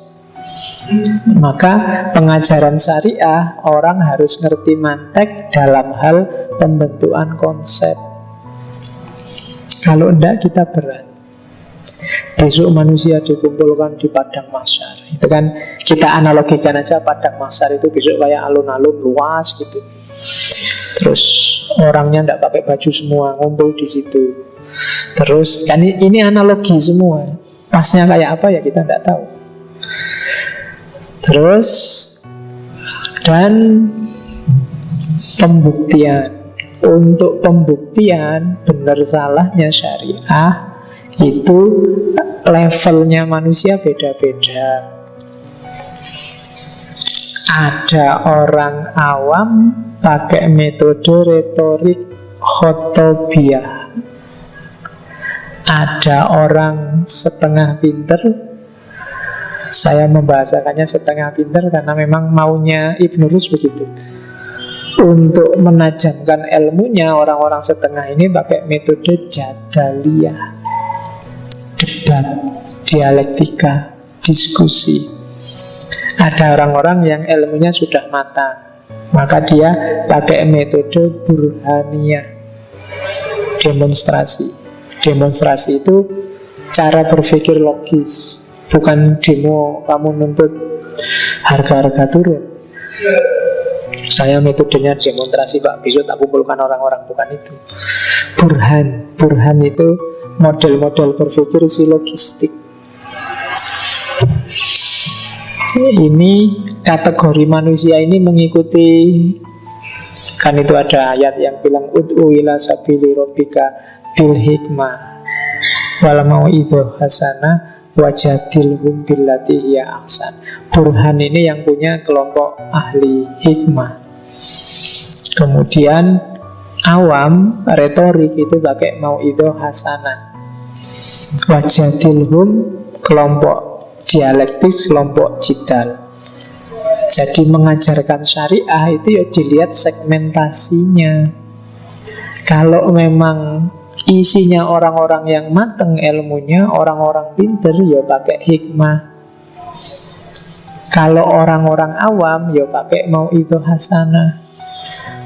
Maka pengajaran syariah, orang harus ngerti mantek dalam hal pembentukan konsep. Kalau enggak, kita berat. Besok manusia dikumpulkan di padang mahsyar. Itu kan kita analogikan aja, padang mahsyar itu besok kayak alun-alun luas gitu. Terus orangnya enggak pakai baju semua, ngumpul di situ. Terus kan ini analogi semua. Pasnya kayak apa ya kita enggak tahu. Terus dan pembuktian. Untuk pembuktian benar salahnya syariah itu levelnya manusia beda-beda. Ada orang awam pakai metode retorik khotobiyah. Ada orang setengah pinter. Saya membahasakannya setengah pinter karena memang maunya Ibn Rushd begitu. Untuk menajamkan ilmunya, orang-orang setengah ini pakai metode jadaliyah, debat, dialektika, diskusi. Ada orang-orang yang ilmunya sudah matang, maka dia pakai metode burhaniyah, demonstrasi. Demonstrasi itu cara berpikir logis, bukan demo kamu nuntut harga-harga turun. Saya metodenya demonstrasi Pak, besok tak kumpulkan orang-orang, bukan itu. Burhan itu model-model berpikir silogistik. Ini kategori manusia ini mengikuti, kan itu ada ayat yang bilang ud'u ila sabili rabbika bil hikmah wal mau'izah hasanah wajadilhum billati hiya ahsan. Burhan ini yang punya kelompok ahli hikmah. Kemudian awam retorik itu pakai mau'izah hasanah. Wajadilhum kelompok dialektis, kelompok jidal. Jadi mengajarkan syariah itu ya dilihat segmentasinya. Kalau memang isinya orang-orang yang mateng ilmunya, orang-orang pinter, ya pakai hikmah. Kalau orang-orang awam, ya pakai mau'izah hasanah.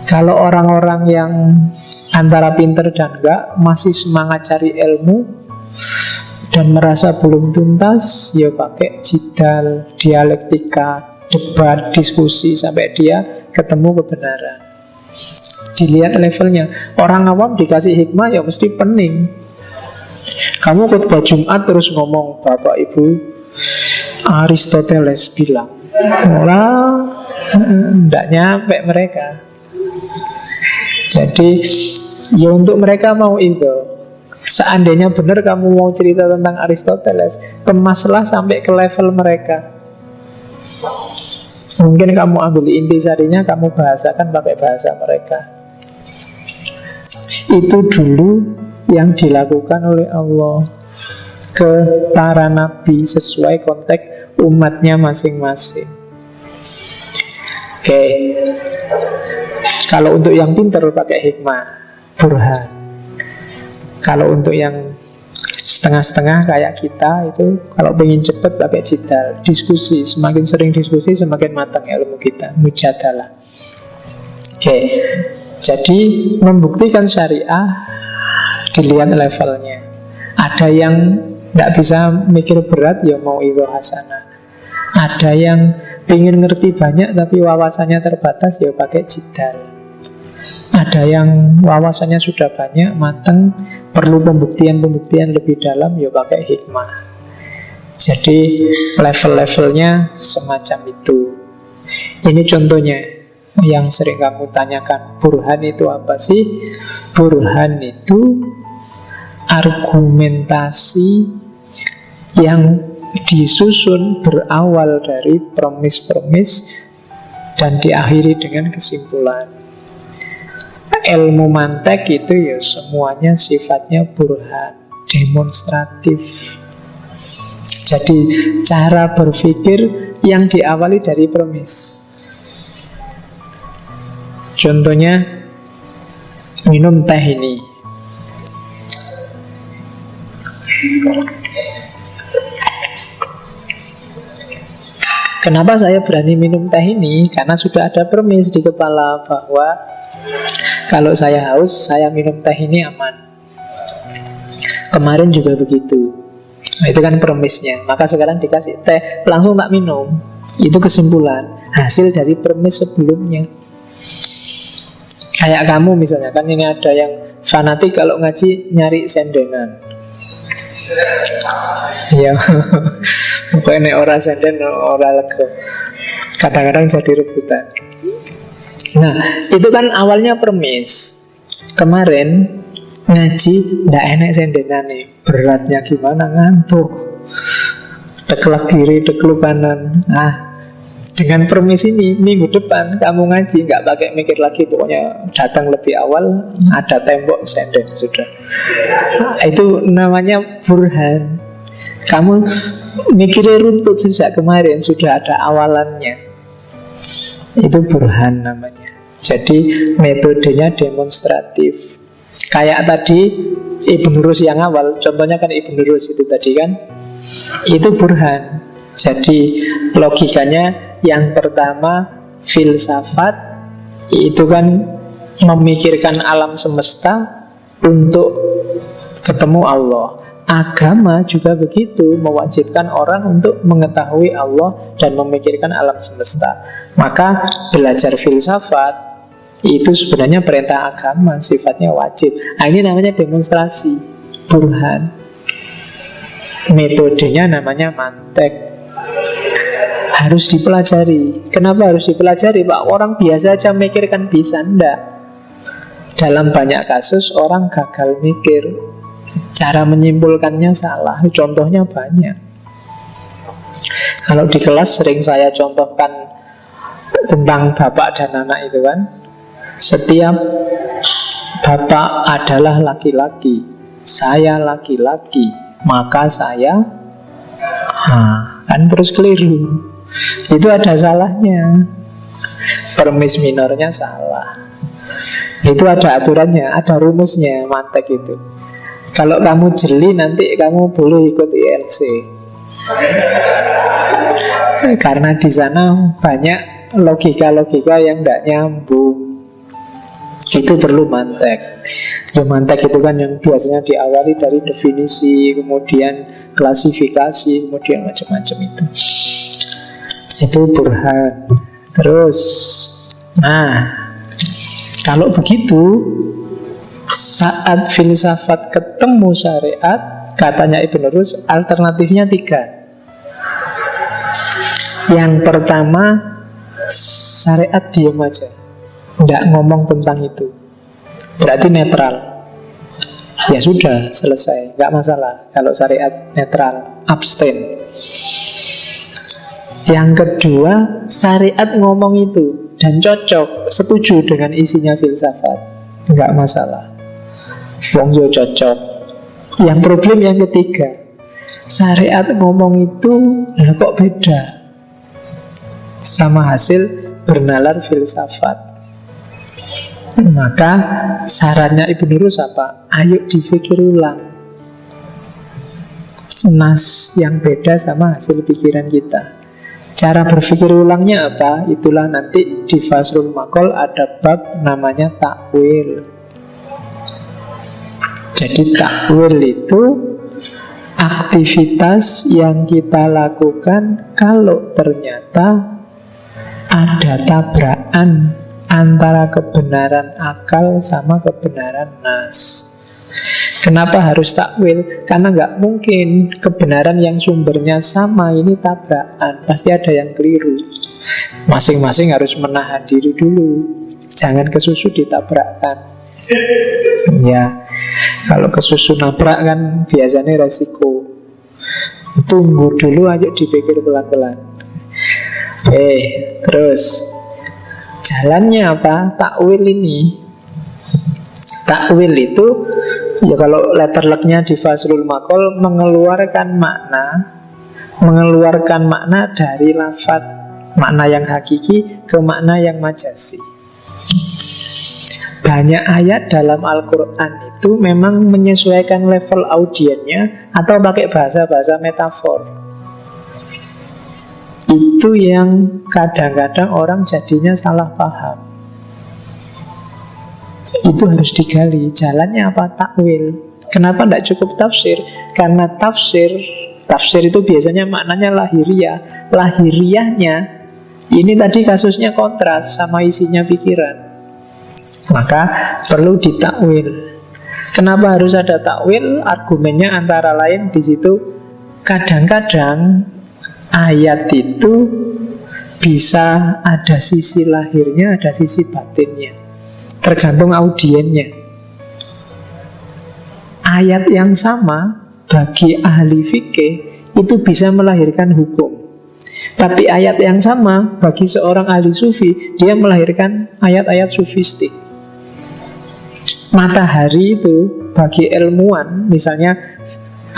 Kalau orang-orang yang antara pinter dan enggak, masih semangat cari ilmu dan merasa belum tuntas, ya pakai jidal, dialektika, debat, diskusi sampai dia ketemu kebenaran. Dilihat levelnya. Orang awam dikasih hikmah ya mesti pening. Kamu khutbah Jumat terus ngomong, Bapak Ibu, Aristoteles bilang, tidak nyampe mereka. Jadi ya untuk mereka mau itu. Seandainya benar kamu mau cerita tentang Aristoteles, kemaslah sampai ke level mereka. Mungkin kamu ambil intisarinya, kamu bahasakan pakai bahasa mereka. Itu dulu yang dilakukan oleh Allah ke para nabi sesuai konteks umatnya masing-masing. Oke. Kalau untuk yang pintar pakai hikmah, burhan. Kalau untuk yang setengah-setengah kayak kita itu, kalau pengen cepat pakai jidal, diskusi. Semakin sering diskusi, semakin matang ilmu kita, mujadalah. Oke, jadi membuktikan syariah dilihat levelnya. Ada yang nggak bisa mikir berat, ya mau itu hasanah. Ada yang pengen ngerti banyak tapi wawasannya terbatas, ya pakai jidal. Ada yang wawasannya sudah banyak, matang, perlu pembuktian-pembuktian lebih dalam, ya pakai hikmah. Jadi level-levelnya semacam itu. Ini contohnya yang sering kamu tanyakan, burhan itu apa sih? Burhan itu argumentasi yang disusun berawal dari premis-premis dan diakhiri dengan kesimpulan. Ilmu mantek itu ya semuanya sifatnya burhan, demonstratif. Jadi cara berpikir yang diawali dari premis. Contohnya minum teh ini. Kenapa saya berani minum teh ini? Karena sudah ada premis di kepala bahwa kalau saya haus, saya minum teh ini aman. Kemarin juga begitu. Nah, itu kan premisnya. Maka sekarang dikasih teh, langsung tak minum. Itu kesimpulan, hasil dari premis sebelumnya. Kayak kamu misalnya, kan ini ada yang fanatik kalau ngaji nyari sendenan. Ya, pokoknya orang senden, orang lego. Kadang-kadang jadi rebutan. Nah, itu kan awalnya premis. Kemarin ngaji ndak enak sendenan nih, beratnya gimana, ngantuk, teklek kiri, teklek kanan. Nah, dengan premis ini, minggu depan kamu ngaji nggak pakai mikir lagi, pokoknya datang lebih awal, ada tembok senden sudah. Nah, itu namanya burhan. Kamu mikirnya runtut sejak kemarin, sudah ada awalannya. Itu burhan namanya. Jadi metodenya demonstratif. Kayak tadi Ibn Rus yang awal, contohnya kan Ibn Rus itu tadi kan, itu burhan. Jadi logikanya yang pertama filsafat, itu kan memikirkan alam semesta untuk ketemu Allah. Agama juga begitu, mewajibkan orang untuk mengetahui Allah dan memikirkan alam semesta. Maka belajar filsafat itu sebenarnya perintah agama, sifatnya wajib. Nah, ini namanya demonstrasi, burhan. Metodenya namanya mantek. Harus dipelajari. Kenapa harus dipelajari, Pak? Orang biasa aja mikirkan bisa, enggak. Dalam banyak kasus orang gagal mikir, cara menyimpulkannya salah. Contohnya banyak. Kalau di kelas sering saya contohkan tentang bapak dan anak itu kan. Setiap bapak adalah laki-laki, saya laki-laki, maka saya kan terus keliru. Itu ada salahnya. Premis minornya salah. Itu ada aturannya, ada rumusnya, mantek itu. Kalau kamu jeli nanti kamu boleh ikut ILC. Karena di sana banyak logika-logika yang tidak nyambung. Itu perlu mantek. Ya, mantek itu kan yang biasanya diawali dari definisi, kemudian klasifikasi, kemudian macam-macam itu. Itu burhan. Terus, nah, kalau begitu, saat filsafat ketemu syariat, katanya Ibn Rus, alternatifnya 3. Yang pertama, syariat diam aja, tidak ngomong tentang itu, berarti netral. Ya sudah, selesai, nggak masalah. Kalau syariat netral, abstain. Yang kedua, syariat ngomong itu dan cocok, setuju dengan isinya filsafat, nggak masalah. Wong yo cocok. Yang problem yang ketiga, syariat ngomong itu kok beda sama hasil bernalar filsafat. Maka sarannya Ibn Rus apa? Ayo dipikir ulang nas yang beda sama hasil pikiran kita. Cara berpikir ulangnya apa? Itulah nanti di Fasrul Maqal ada bab namanya takwil. Jadi takwil itu aktivitas yang kita lakukan kalau ternyata ada tabrakan antara kebenaran akal sama kebenaran nas. Kenapa harus takwil? Karena nggak mungkin kebenaran yang sumbernya sama ini tabrakan. Pasti ada yang keliru. Masing-masing harus menahan diri dulu. Jangan kesusu ditabrakkan. Ya, kalau kesusu nabrak kan biasanya resiko. Tunggu dulu aja, dipikir pelan-pelan. Terus jalannya apa? Takwil ini. Takwil itu ya kalau letter luck-nya di Fasrul Maqal mengeluarkan makna dari lafaz makna yang hakiki ke makna yang majasi. Banyak ayat dalam Al-Quran itu memang menyesuaikan level audiennya atau pakai bahasa-bahasa metafor. Itu yang kadang-kadang orang jadinya salah paham. Itu harus digali. Jalannya apa? Takwil. Kenapa tidak cukup tafsir? Karena tafsir itu biasanya maknanya lahiriah. Lahiriahnya ini tadi kasusnya kontras sama isinya pikiran. Maka perlu ditakwil. Kenapa harus ada takwil? Argumennya antara lain di situ. Kadang-kadang ayat itu bisa ada sisi lahirnya, ada sisi batinnya. Tergantung audiennya. Ayat yang sama bagi ahli fikih itu bisa melahirkan hukum. Tapi ayat yang sama bagi seorang ahli sufi, dia melahirkan ayat-ayat sufistik. Matahari itu bagi ilmuwan, misalnya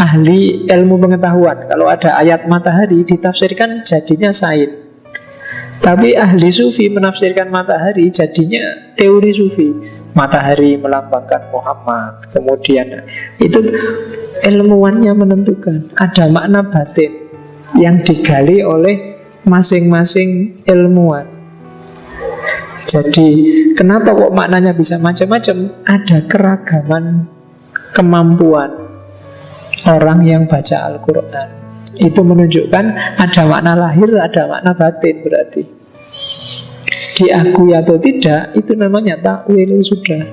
ahli ilmu pengetahuan, kalau ada ayat matahari ditafsirkan jadinya sains. Tapi ahli sufi menafsirkan matahari jadinya teori sufi. Matahari melambangkan Muhammad. Kemudian itu ilmuwannya menentukan. Ada makna batin yang digali oleh masing-masing ilmuwan. Jadi kenapa kok maknanya bisa macam-macam? Ada keragaman kemampuan orang yang baca Al-Quran. Itu menunjukkan ada makna lahir, ada makna batin berarti. Diakui atau tidak, itu namanya takwil sudah.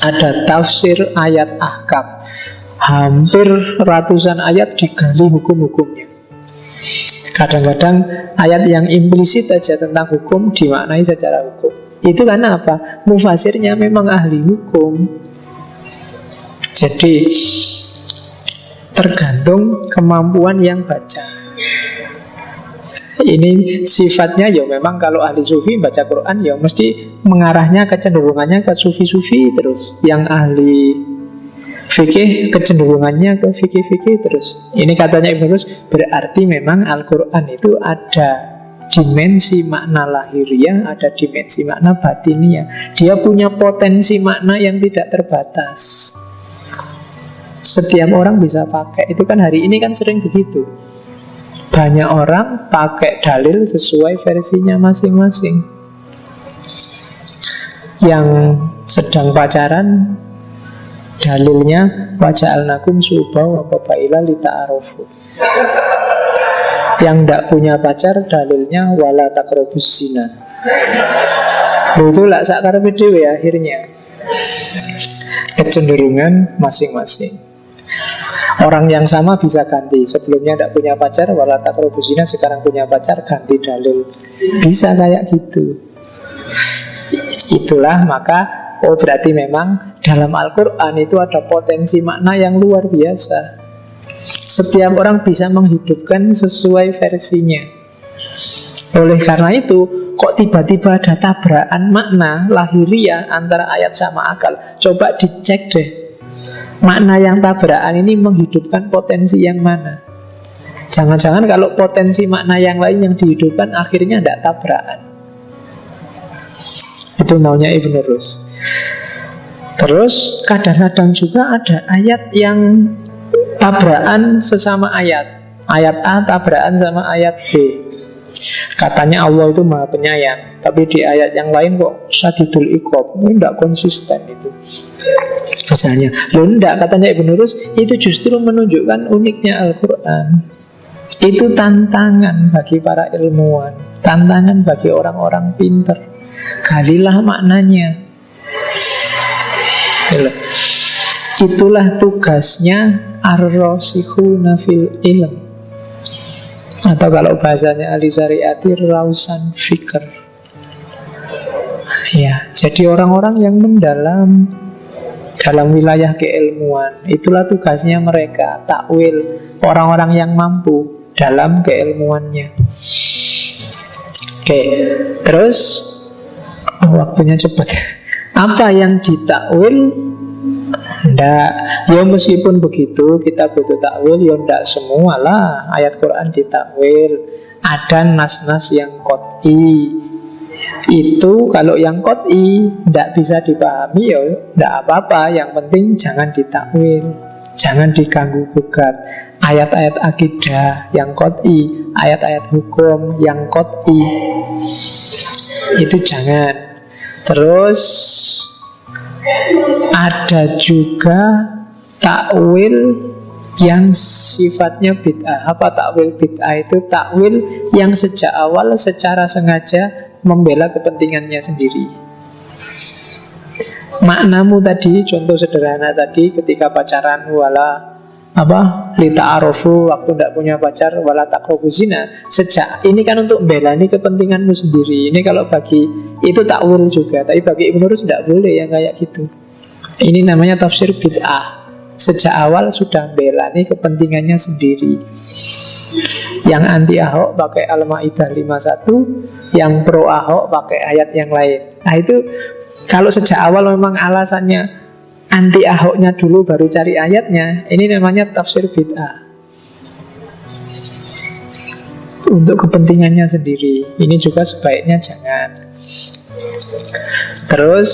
Ada tafsir ayat ahkam. Hampir ratusan ayat digali hukum-hukumnya. Kadang-kadang ayat yang implisit aja tentang hukum dimaknai secara hukum. Itu karena apa? Mufasirnya memang ahli hukum. Jadi tergantung kemampuan yang baca. Ini sifatnya ya memang kalau ahli sufi baca Quran ya mesti mengarahnya kecenderungannya ke sufi-sufi terus. Yang ahli fikih kecenderungannya ke fikih-fikih terus. Ini katanya Ibnu Rus, berarti memang Al-Quran itu ada dimensi makna lahiriah, ada dimensi makna batiniah. Dia punya potensi makna yang tidak terbatas. Setiap orang bisa pakai. Itu kan hari ini kan sering begitu. Banyak orang pakai dalil sesuai versinya masing-masing. Yang sedang pacaran dalilnya waja'alnakum syu'uban wa qabaila lita'arofu. Yang tidak punya pacar dalilnya wala taqrabus zina. Itu lah sakar dewe akhirnya. Kecenderungan masing-masing. Orang yang sama bisa ganti. Sebelumnya tidak punya pacar wala taqrabus zina, sekarang punya pacar ganti dalil. Bisa kayak gitu. Itulah maka berarti memang dalam Al-Quran itu ada potensi makna yang luar biasa. Setiap orang bisa menghidupkan sesuai versinya. Oleh karena itu, kok tiba-tiba ada tabrakan makna lahiriah antara ayat sama akal? Coba dicek deh. Makna yang tabrakan ini menghidupkan potensi yang mana? Jangan-jangan kalau potensi makna yang lain yang dihidupkan akhirnya tidak tabrakan. Itu maunya Ibnu Rus. Terus kadang-kadang juga ada ayat yang tabrakan sesama ayat. Ayat A tabrakan sama ayat B. Katanya Allah itu maha penyayang, tapi di ayat yang lain kok syadidul iqab. Ini tidak konsisten itu. Misalnya, loh enggak, katanya Ibnu Rus, itu justru menunjukkan uniknya Al-Quran. Itu tantangan bagi para ilmuwan, tantangan bagi orang-orang pinter. Galilah maknanya. Itulah tugasnya ar-rasikhuna fil ilm, atau kalau bahasanya Ali Syariati, rausan fikr. Ya, jadi orang-orang yang mendalam dalam wilayah keilmuan, itulah tugasnya mereka, takwil, orang-orang yang mampu dalam keilmuannya. Oke, terus waktunya cepat. Apa yang ditakwil? Nggak, ya meskipun begitu kita butuh takwil, ya ndak semua lah ayat Quran ditakwil. Ada nas-nas yang qot'i. Itu kalau yang qot'i ndak bisa dipahami, ya ndak apa-apa. Yang penting jangan ditakwil, jangan diganggu gugat. Ayat-ayat akidah yang qot'i, ayat-ayat hukum yang qot'i, itu jangan. Terus ada juga takwil yang sifatnya bid'ah. Apa takwil bid'ah itu? Takwil yang sejak awal secara sengaja membela kepentingannya sendiri. Maknamu tadi, contoh sederhana tadi, ketika pacaran, wala lita arofu, waktu tidak punya pacar, wala taqrabu zina. Sejak ini kan untuk membela ini kepentinganmu sendiri. Ini kalau bagi itu takwil juga, tapi bagi Ibnu Rus tidak boleh yang kayak gitu. Ini namanya tafsir bid'ah. Sejak awal sudah membela ini kepentingannya sendiri. Yang anti Ahok pakai Al-Maidah 51, yang pro Ahok pakai ayat yang lain. Nah itu kalau sejak awal memang alasannya anti Ahoknya dulu baru cari ayatnya, ini namanya tafsir bid'ah. Untuk kepentingannya sendiri. Ini juga sebaiknya jangan. Terus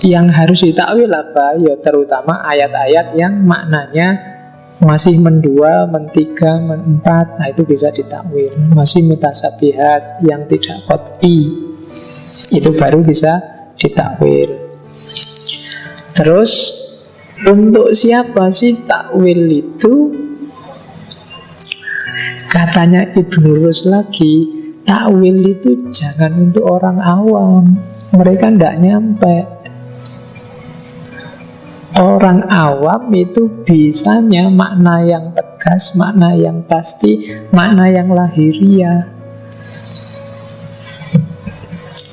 yang harus ditakwil apa? Ya terutama ayat-ayat yang maknanya masih mendua, mentiga, menempat. Nah itu bisa ditakwil. Masih mutasabihat yang tidak qot'i, itu baru bisa ditakwil. Terus untuk siapa sih takwil itu? Katanya Ibnu Rus lagi, takwil itu jangan untuk orang awam. Mereka tidak nyampe. Orang awam itu bisanya makna yang tegas, makna yang pasti, makna yang lahiriah.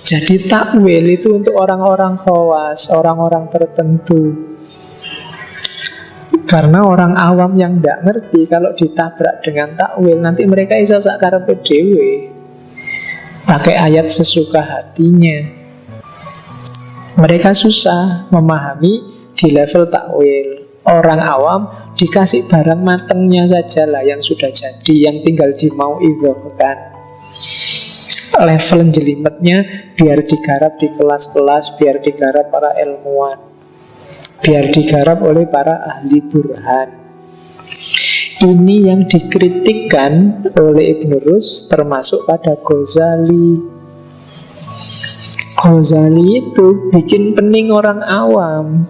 Jadi takwil itu untuk orang-orang khawas, orang-orang tertentu. Karena orang awam yang tidak ngerti, kalau ditabrak dengan takwil, nanti mereka iso sak karepe dhewe, pakai ayat sesuka hatinya. Mereka susah memahami di level takwil. Orang awam dikasih barang matengnya saja lah yang sudah jadi, yang tinggal dimau idhohkan. Level jelimetnya biar digarap di kelas-kelas, biar digarap para ilmuwan, biar digarap oleh para ahli burhan. Ini yang dikritikkan oleh Ibnu Rus, termasuk pada Ghazali. Ghazali itu bikin pening orang awam,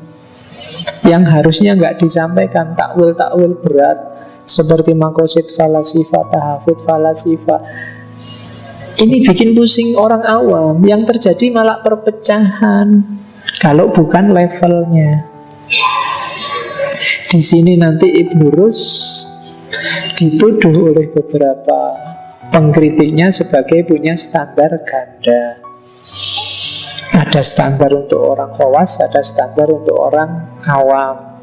yang harusnya nggak disampaikan. Takwil-takwil berat seperti makosid falasifa, tahafud falasifa, ini bikin pusing orang awam. Yang terjadi malah perpecahan kalau bukan levelnya. Di sini nanti Ibnu Rus dituduh oleh beberapa pengkritiknya sebagai punya standar ganda. Ada standar untuk orang khawas, ada standar untuk orang awam.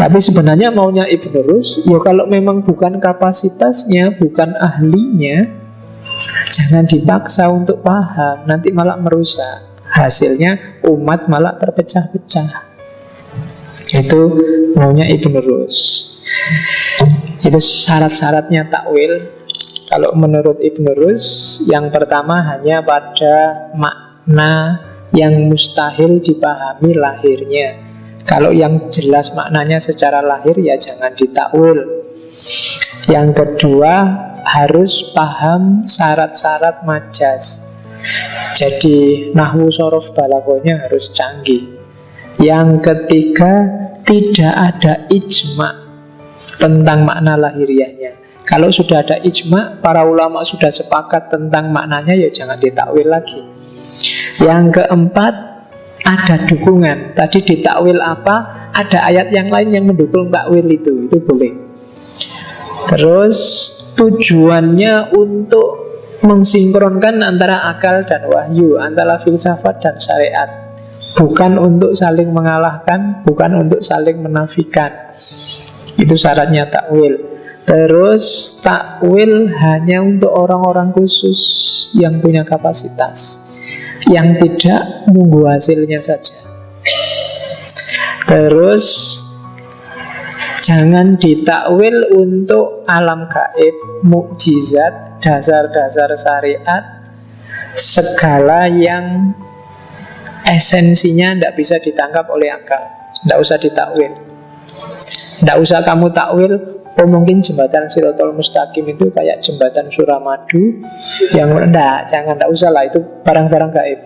Tapi sebenarnya maunya Ibnu Rus, ya kalau memang bukan kapasitasnya, bukan ahlinya, jangan dipaksa untuk paham, nanti malah merusak. Hasilnya umat malah terpecah-pecah. Itu maunya Ibnu Rus. Itu syarat-syaratnya takwil. Kalau menurut Ibnu Rus, yang pertama hanya pada makna yang mustahil dipahami lahirnya. Kalau yang jelas maknanya secara lahir ya jangan ditakwil. Yang kedua, harus paham syarat-syarat majas. Jadi nahwu sorof balaghahnya harus canggih. Yang ketiga, tidak ada ijma tentang makna lahiriahnya. Kalau sudah ada ijma, para ulama sudah sepakat tentang maknanya, ya jangan ditakwil lagi. Yang keempat, ada dukungan. Tadi ditakwil apa? Ada ayat yang lain yang mendukung takwil itu boleh. Terus tujuannya untuk mensinkronkan antara akal dan wahyu, antara filsafat dan syariat. Bukan untuk saling mengalahkan, bukan untuk saling menafikan. Itu syaratnya takwil. Terus takwil hanya untuk orang-orang khusus yang punya kapasitas, yang tidak nunggu hasilnya saja. Terus jangan ditakwil untuk alam gaib, mukjizat, dasar-dasar syariat, segala yang esensinya tidak bisa ditangkap oleh akal. Tidak usah ditakwil. Tidak usah kamu takwil, oh mungkin jembatan Shirathul Mustaqim itu kayak jembatan Suramadu. Yang jangan, tidak usah lah, itu barang-barang gaib.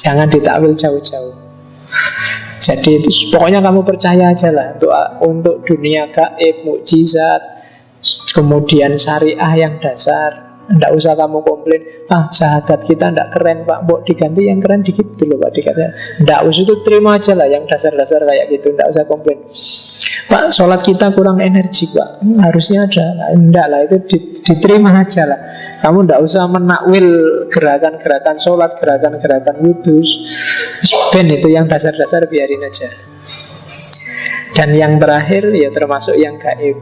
Jangan ditakwil jauh-jauh. Jadi itu, pokoknya kamu percaya aja lah untuk dunia gaib, mukjizat, kemudian syariah yang dasar. Tidak usah kamu komplain, syahadat kita tidak keren Pak, mbok diganti yang keren dikit dulu Pak, dikasih. Tidak usah, itu terima aja lah yang dasar-dasar kayak gitu. Tidak usah komplain, Pak sholat kita kurang energi Pak, harusnya ada. Tidak lah, itu diterima aja lah. Kamu tidak usah menakwil gerakan-gerakan sholat, gerakan-gerakan wudhu. Ben itu yang dasar-dasar biarin aja. Dan yang terakhir ya termasuk yang gaib.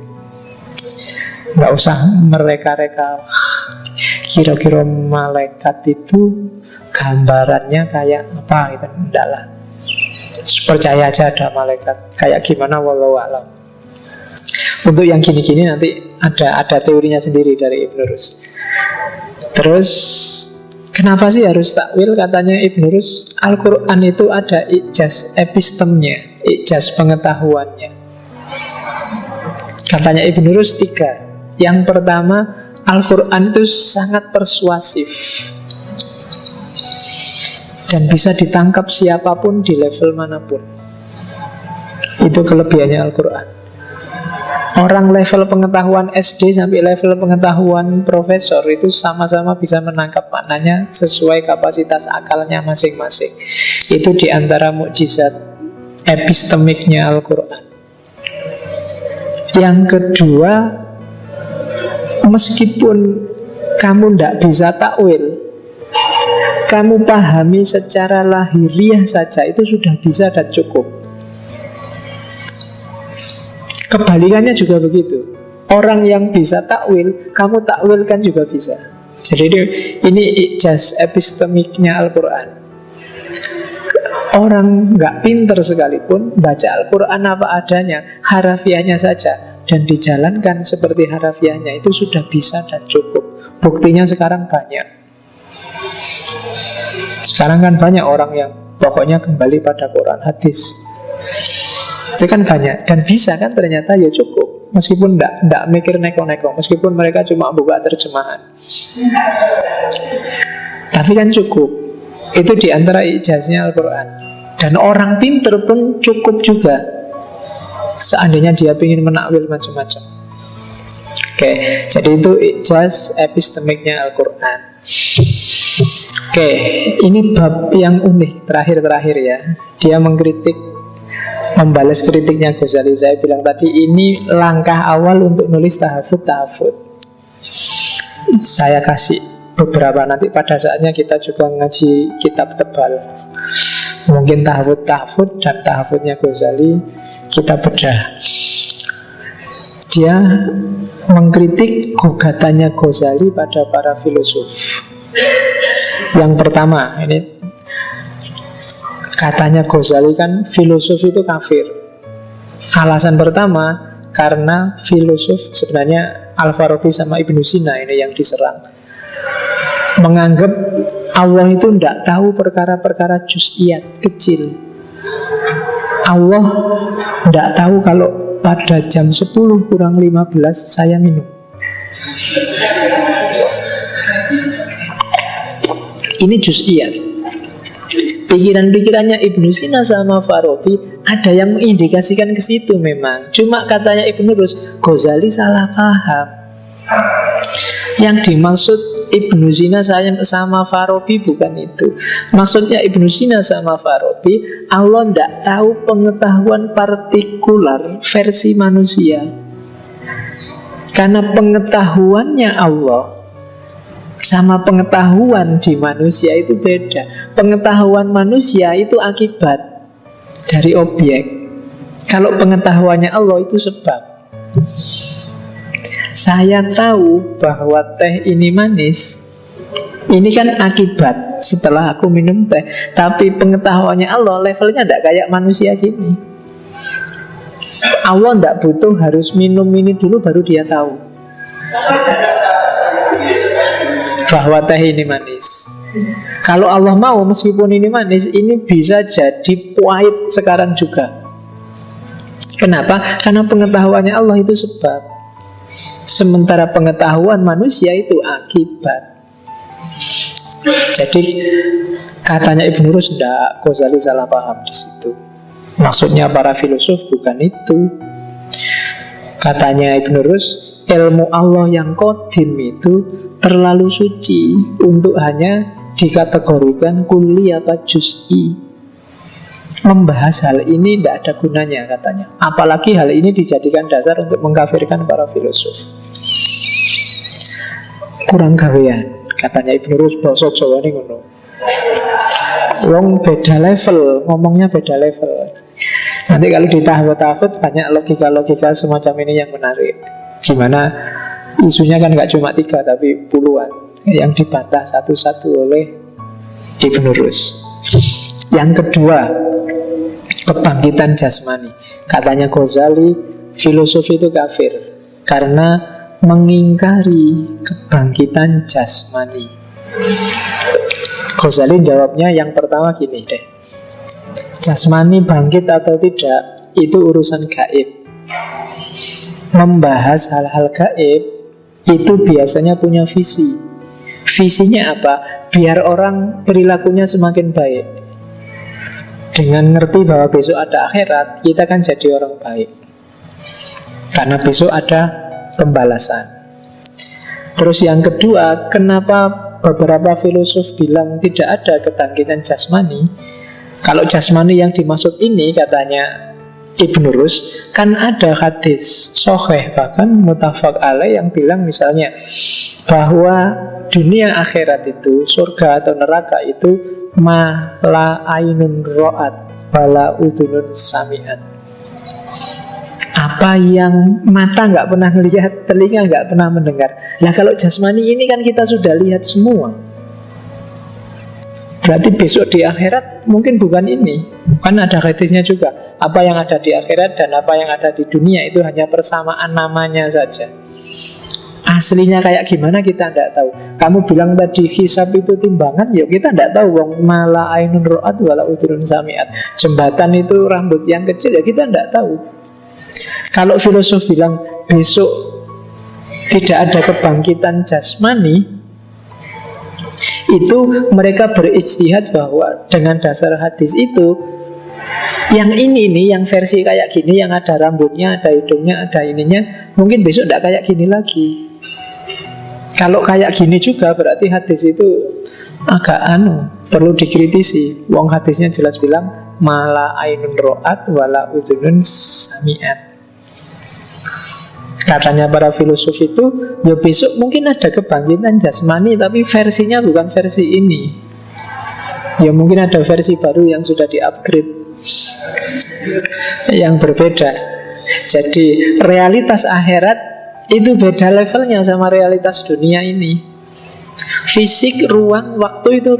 Nggak usah mereka-reka. Kira-kira malaikat itu gambarannya kayak apa gitu. Enggak lah. Percaya aja ada malaikat. Kayak gimana wallahu a'lam. Untuk yang gini-gini nanti ada teorinya sendiri dari Ibn Rus. Terus kenapa sih harus takwil? Katanya Ibn Rus, Al-Quran itu ada ijaz epistemnya, ijaz pengetahuannya. Katanya Ibn Rus 3. Yang pertama, Al-Quran itu sangat persuasif dan bisa ditangkap siapapun di level manapun. Itu kelebihannya Al-Quran. Orang level pengetahuan SD sampai level pengetahuan profesor itu sama-sama bisa menangkap maknanya sesuai kapasitas akalnya masing-masing. Itu diantara mukjizat epistemiknya Al-Quran. Yang kedua, meskipun kamu tidak bisa takwil, kamu pahami secara lahiriah saja, itu sudah bisa dan cukup. Kebalikannya juga begitu. Orang yang bisa takwil, kamu takwilkan juga bisa. Jadi ini ijaz epistemiknya Al-Quran. Orang nggak pinter sekalipun baca Al-Quran apa adanya, harafiahnya saja, dan dijalankan seperti harafiahnya, itu sudah bisa dan cukup. Buktinya sekarang banyak. Sekarang kan banyak orang yang pokoknya kembali pada Quran hadis. Itu kan banyak. Dan bisa kan ternyata ya cukup. Meskipun tidak mikir neko-neko, meskipun mereka cuma buka terjemahan, tapi kan cukup. Itu diantara ijaznya Al-Quran. Dan orang pinter pun cukup juga, seandainya dia ingin menakwil macam-macam. Oke, jadi itu ijaz epistemiknya Al-Quran. Oke, ini bab yang unik terakhir-terakhir ya. Dia mengkritik, membalas kritiknya Ghazali. Saya bilang tadi ini langkah awal untuk nulis tahafud. Saya kasih beberapa, nanti pada saatnya kita juga ngaji kitab tebal. Mungkin tahafud dan tahafudnya Ghazali kita bedah. Dia mengkritik gugatannya Ghazali pada para filosof. Yang pertama, ini katanya Ghazali kan filosof itu kafir. Alasan pertama, karena filosof sebenarnya Al-Farabi sama Ibnu Sina ini yang diserang, menganggap Allah itu tidak tahu perkara-perkara juz'iyat kecil. Allah tidak tahu kalau pada jam 10 kurang 15 saya minum. Ini juz'iyat. Pikiran-pikirannya Ibnu Sina sama Farabi ada yang mengindikasikan ke situ memang. Cuma katanya Ibnu Rus, Ghazali salah paham. Yang dimaksud Ibnu Sina sama Farabi bukan itu. Maksudnya Ibnu Sina sama Farabi, Allah tidak tahu pengetahuan partikular versi manusia. Karena pengetahuannya Allah sama pengetahuan di manusia itu beda. Pengetahuan manusia itu akibat dari objek. Kalau pengetahuannya Allah itu sebab. Saya tahu bahwa teh ini manis, ini kan akibat setelah aku minum teh. Tapi pengetahuannya Allah levelnya tidak kayak manusia gini. Allah tidak butuh harus minum ini dulu baru dia tahu bahwa teh ini manis. Kalau Allah mau, meskipun ini manis, ini bisa jadi pahit sekarang juga. Kenapa? Karena pengetahuannya Allah itu sebab, sementara pengetahuan manusia itu akibat. Jadi katanya Ibnu Rus tidak, Ghazali salah paham di situ. Maksudnya para filosof bukan itu. Katanya Ibnu Rus, ilmu Allah yang qadim itu terlalu suci untuk hanya dikategorikan kulli apa juz'i. Membahas hal ini tidak ada gunanya katanya. Apalagi hal ini dijadikan dasar untuk mengkafirkan para filosof. Kurang gawean katanya Ibnu Rus, basa Jawa ini ngono. Wong beda level, ngomongnya beda level. Nanti kalau ditahwid-tahwid banyak logika-logika semacam ini yang menarik. Gimana isunya kan gak cuma 3 tapi puluhan yang dibantah satu-satu oleh Ibnu Rus. Yang kedua, kebangkitan jasmani. Katanya Ghazali, filosofi itu kafir karena mengingkari kebangkitan jasmani. Ghazali jawabnya yang pertama gini deh, jasmani bangkit atau tidak itu urusan gaib. Membahas hal-hal gaib itu biasanya punya visi. Visinya apa? Biar orang perilakunya semakin baik. Dengan ngerti bahwa besok ada akhirat, kita kan jadi orang baik. Karena besok ada pembalasan. Terus yang kedua, kenapa beberapa filosof bilang tidak ada kebangkitan jasmani? Kalau jasmani yang dimaksud ini katanya Ibnu Rus, kan ada hadis sahih bahkan muttafaq alaih yang bilang misalnya bahwa dunia akhirat itu, surga atau neraka itu ma la ainun ra'at wala udhunun sami'at. Apa yang mata nggak pernah melihat, telinga nggak pernah mendengar. Nah kalau jasmani ini kan kita sudah lihat semua. Berarti besok di akhirat mungkin bukan ini. Kan ada hadisnya juga. Apa yang ada di akhirat dan apa yang ada di dunia itu hanya persamaan namanya saja. Aslinya kayak gimana kita tidak tahu. Kamu bilang tadi hisab itu timbangan, ya kita tidak tahu. Wong mala ainun ro'at wala udhunun sami'at. Jembatan itu rambut yang kecil, ya kita tidak tahu. Kalau filosof bilang besok tidak ada kebangkitan jasmani, itu mereka berijtihad bahwa dengan dasar hadis itu, yang ini nih, yang versi kayak gini, yang ada rambutnya, ada hidungnya, ada ininya, mungkin besok tidak kayak gini lagi. Kalau kayak gini juga berarti hadis itu agak perlu dikritisi. Wong hadisnya jelas bilang mala ainun ro'at wala udhunun sami'at. Katanya para filosof itu, ya besok mungkin ada kebangkitan jasmani, tapi versinya bukan versi ini. Ya mungkin ada versi baru yang sudah di-upgrade, yang berbeda. Jadi realitas akhirat itu beda levelnya sama realitas dunia ini. Fisik, ruang, waktu itu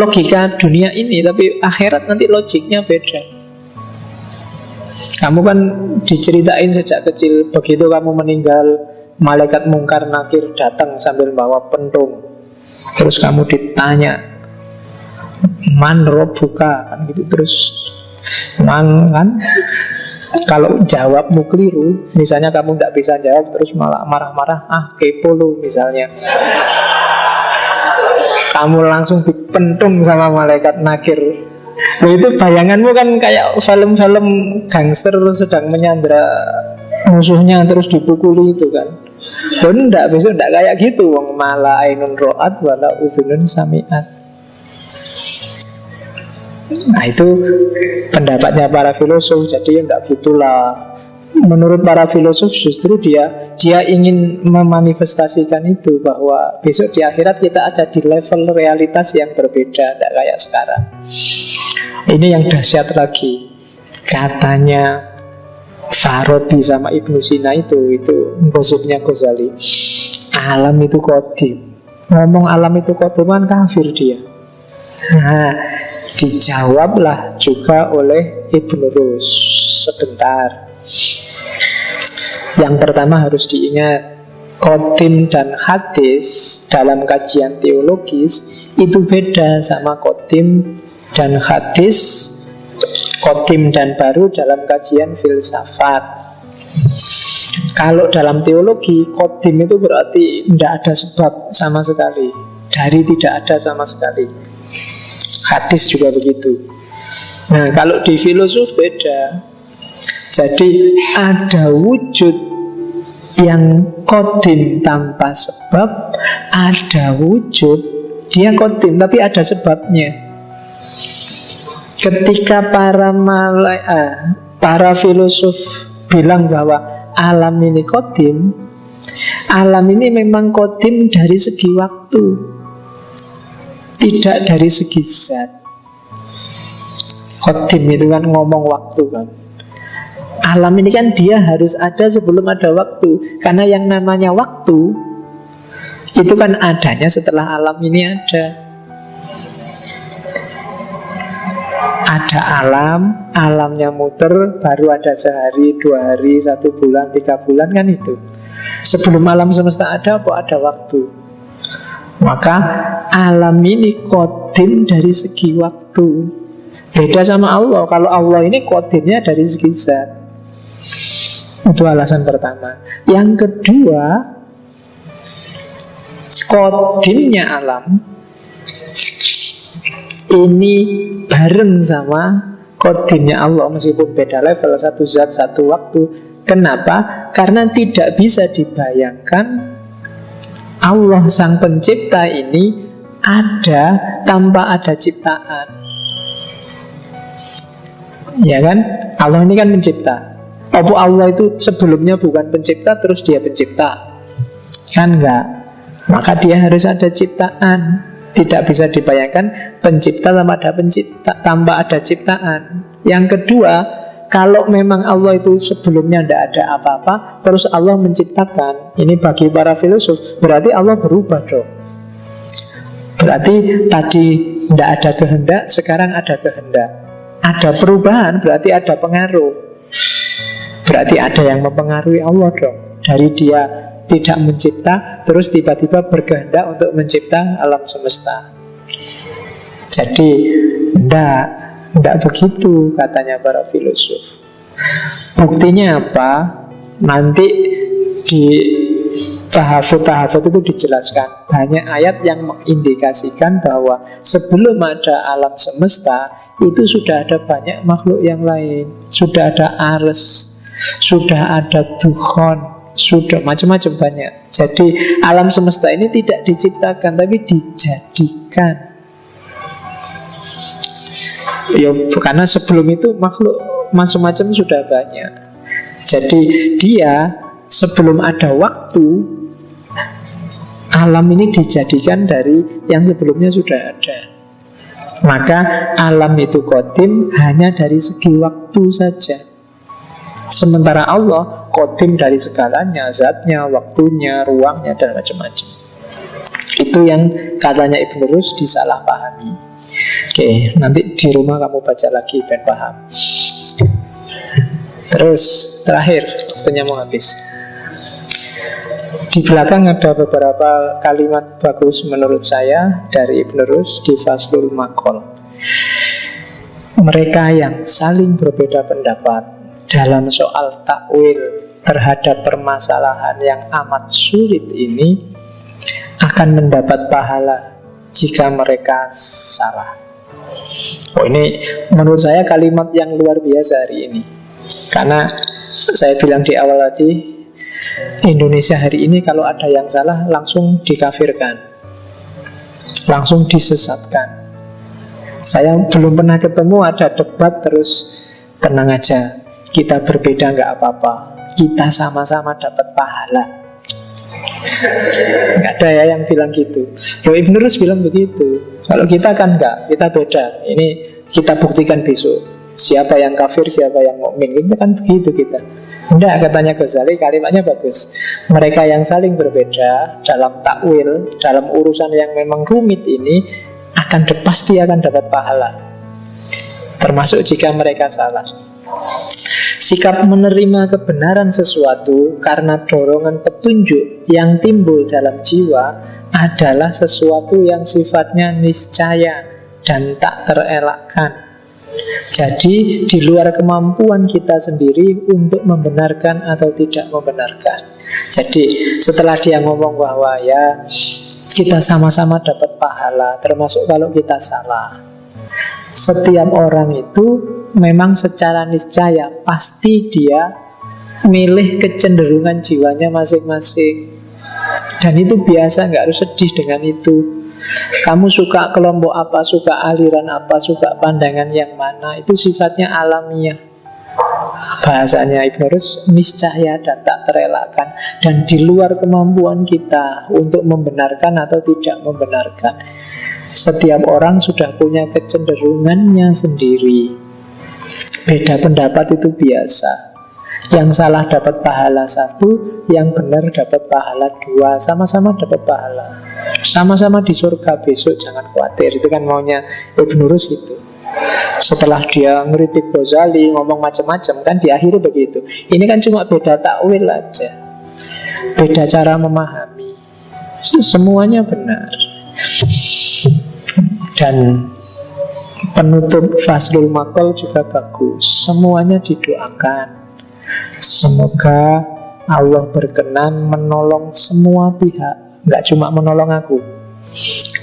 logika dunia ini, tapi akhirat nanti logiknya beda. Kamu kan diceritain sejak kecil, begitu kamu meninggal, malaikat mungkar nakir datang sambil bawa pentung. Terus kamu ditanya, man robbuka, kan gitu. Terus Kan kalau jawabmu keliru, misalnya kamu tidak bisa jawab terus malah marah-marah, kepo lu misalnya, kamu langsung dipentung sama malaikat nakir. Itu bayanganmu kan kayak film-film gangster sedang menyandra musuhnya terus dipukuli itu kan. Enggak, besok enggak kayak gitu. Wong mala ainun ro'at wala udhunun sami'at. Nah itu pendapatnya para filosof. Jadi enggak gitulah. Menurut para filosof justru dia ingin memanifestasikan itu, bahwa besok di akhirat kita ada di level realitas yang berbeda, tidak kayak sekarang. Ini yang dahsyat lagi. Katanya Farabi sama Ibnu Sina itu gosipnya Ghazali, alam itu qadim. Ngomong alam itu qadim kan kafir dia. Nah, dijawablah juga oleh Ibnu Rus sebentar. Yang pertama harus diingat, qadim dan hadis dalam kajian teologis itu beda sama qadim dan hadis, qadim dan baru dalam kajian filsafat. Kalau dalam teologi, qadim itu berarti tidak ada sebab sama sekali, dari tidak ada sama sekali. Hadis juga begitu. Nah, kalau di filosof beda. Jadi ada wujud yang qadim tanpa sebab, ada wujud dia qadim tapi ada sebabnya. Ketika para filosof bilang bahwa alam ini qadim, alam ini memang qadim dari segi waktu, tidak dari segi zat. Qadim itu kan ngomong waktu kan. Alam ini kan dia harus ada sebelum ada waktu. Karena yang namanya waktu itu kan adanya setelah alam ini ada. Ada alam, alamnya muter, baru ada sehari, 2 hari, 1 bulan, 3 bulan kan itu. Sebelum alam semesta ada, ada waktu. Maka alam ini qadim dari segi waktu. Beda sama Allah. Kalau Allah ini qadimnya dari segi zat. Itu alasan pertama. Yang kedua, qadimnya alam ini bareng sama qadimnya Allah, meskipun beda level, satu zat, satu waktu. Kenapa? Karena tidak bisa dibayangkan Allah sang pencipta ini ada tanpa ada ciptaan. Ya kan? Allah ini kan pencipta. Apa Allah itu sebelumnya bukan pencipta terus dia pencipta? Kan enggak. Maka dia harus ada ciptaan. Tidak bisa dibayangkan pencipta tanpa ada ciptaan. Yang kedua, kalau memang Allah itu sebelumnya tidak ada apa-apa, terus Allah menciptakan, ini bagi para filosof, berarti Allah berubah dong. Berarti tadi tidak ada kehendak, sekarang ada kehendak. Ada perubahan, berarti ada pengaruh. Berarti ada yang mempengaruhi Allah dong. Dari dia tidak mencipta, terus tiba-tiba berkehendak untuk mencipta alam semesta. Jadi tidak begitu katanya para filosof. Buktinya apa? Nanti di tahafut-tahafut itu dijelaskan. Banyak ayat yang mengindikasikan bahwa sebelum ada alam semesta itu sudah ada banyak makhluk yang lain. Sudah ada Ars, sudah ada Dukhon, sudah macam-macam banyak. Jadi alam semesta ini tidak diciptakan tapi dijadikan. Ya, karena sebelum itu makhluk macam-macam sudah banyak. Jadi dia sebelum ada waktu, alam ini dijadikan dari yang sebelumnya sudah ada. Maka alam itu qadim hanya dari segi waktu saja. Sementara Allah qadim dari segalanya, zatnya, waktunya, ruangnya, dan macam-macam. Itu yang katanya Ibnu Rus disalahpahami. Oke, nanti di rumah kamu baca lagi ben paham. Terus terakhir, waktunya mau habis. Di belakang ada beberapa kalimat bagus menurut saya dari Ibnu Rus di Faslul Maqol. mereka yang saling berbeda pendapat dalam soal takwil terhadap permasalahan yang amat sulit ini akan mendapat pahala jika mereka salah. Oh, ini menurut saya kalimat yang luar biasa hari ini. Karena saya bilang di awal tadi, Indonesia hari ini kalau ada yang salah langsung dikafirkan, langsung disesatkan. Saya belum pernah ketemu ada debat terus tenang aja, kita berbeda nggak apa-apa, kita sama-sama dapat pahala. Nggak ada ya yang bilang gitu. Loh, Ibn Rus bilang begitu. Kalau kita kan nggak, kita beda. Ini kita buktikan besok siapa yang kafir, siapa yang mukmin. Itu kan begitu kita. Enggak, katanya Ghazali, kalimatnya bagus. Mereka yang saling berbeda dalam takwil, dalam urusan yang memang rumit ini pasti akan dapat pahala, termasuk jika mereka salah. Sikap menerima kebenaran sesuatu karena dorongan petunjuk yang timbul dalam jiwa adalah sesuatu yang sifatnya niscaya dan tak terelakkan. Jadi di luar kemampuan kita sendiri untuk membenarkan atau tidak membenarkan. Jadi setelah dia ngomong bahwa ya kita sama-sama dapat pahala, termasuk kalau kita salah, setiap orang itu memang secara niscaya pasti dia milih kecenderungan jiwanya masing-masing. Dan itu biasa, nggak harus sedih dengan itu. Kamu suka kelompok apa, suka aliran apa, suka pandangan yang mana, itu sifatnya alamiah. Bahasanya Ibn Rus, niscaya dan tak terelakkan, dan di luar kemampuan kita untuk membenarkan atau tidak membenarkan. Setiap orang sudah punya kecenderungannya sendiri. Beda pendapat itu biasa. Yang salah dapat pahala 1, yang benar dapat pahala 2, sama-sama dapat pahala, sama-sama di surga besok, jangan khawatir. Itu kan maunya Ibn Rus itu. Setelah dia ngeritik Ghazali, ngomong macam-macam, kan diakhiri begitu. Ini kan cuma beda takwil aja, beda cara memahami. Semuanya benar. Dan penutup Faslul Maqal juga bagus. Semuanya didoakan. Semoga Allah berkenan menolong semua pihak, nggak cuma menolong aku,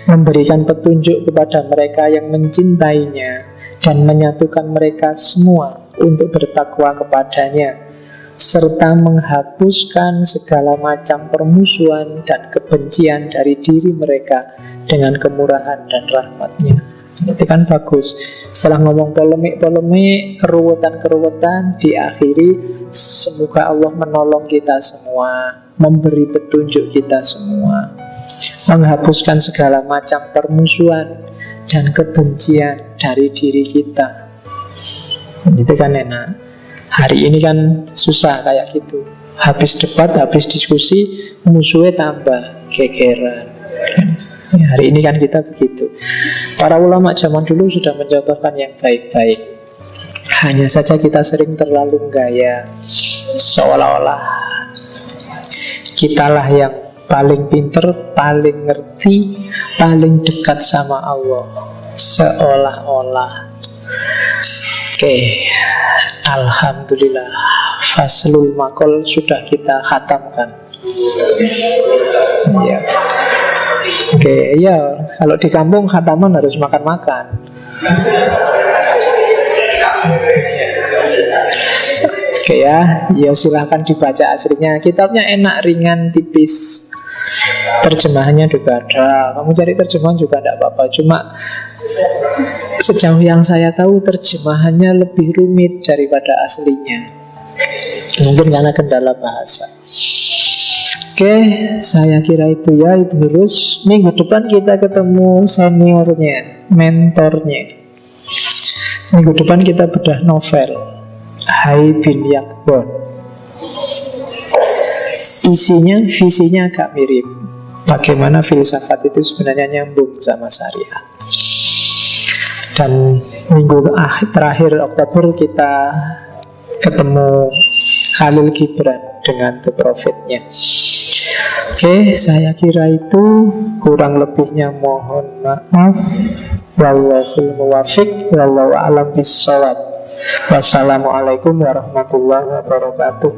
memberikan petunjuk kepada mereka yang mencintainya dan menyatukan mereka semua untuk bertakwa kepadanya, serta menghapuskan segala macam permusuhan dan kebencian dari diri mereka dengan kemurahan dan rahmatnya. Itu kan bagus. Setelah ngomong polemik-polemik, keruwetan-keruwetan, diakhiri semoga Allah menolong kita semua, memberi petunjuk kita semua, menghapuskan segala macam permusuhan dan kebencian dari diri kita. Itu kan enak. Hari ini kan susah kayak gitu. Habis debat, habis diskusi, musuhnya tambah gegeran. Ya, hari ini kan kita begitu. Para ulama zaman dulu sudah mencontohkan yang baik-baik. Hanya saja kita sering terlalu gaya, seolah-olah kitalah yang paling pinter, paling ngerti, paling dekat sama Allah. Seolah-olah. Oke, alhamdulillah, Faslul Maqal sudah kita khatamkan. Ya. Oke, ya, kalau di kampung khataman harus makan-makan. Oke ya, ya silahkan dibaca aslinya. Kitabnya enak, ringan, tipis. Terjemahannya juga ada. Kamu cari terjemahan juga tidak apa-apa. Cuma sejauh yang saya tahu terjemahannya lebih rumit daripada aslinya. Mungkin karena kendala bahasa. Oke, saya kira itu ya Ibn Rus. Minggu depan kita ketemu seniornya, mentornya. Minggu depan kita bedah novel Hai bin Yaqdhan. Isinya, visinya agak mirip. Bagaimana filsafat itu sebenarnya nyambung sama syariat. Dan minggu terakhir Oktober kita ketemu Khalil Gibran dengan The Prophet-nya. Oke, saya kira itu. Kurang lebihnya mohon maaf. Wallahul muwafiq, wallahu a'lam bissawab. Wassalamualaikum warahmatullahi wabarakatuh.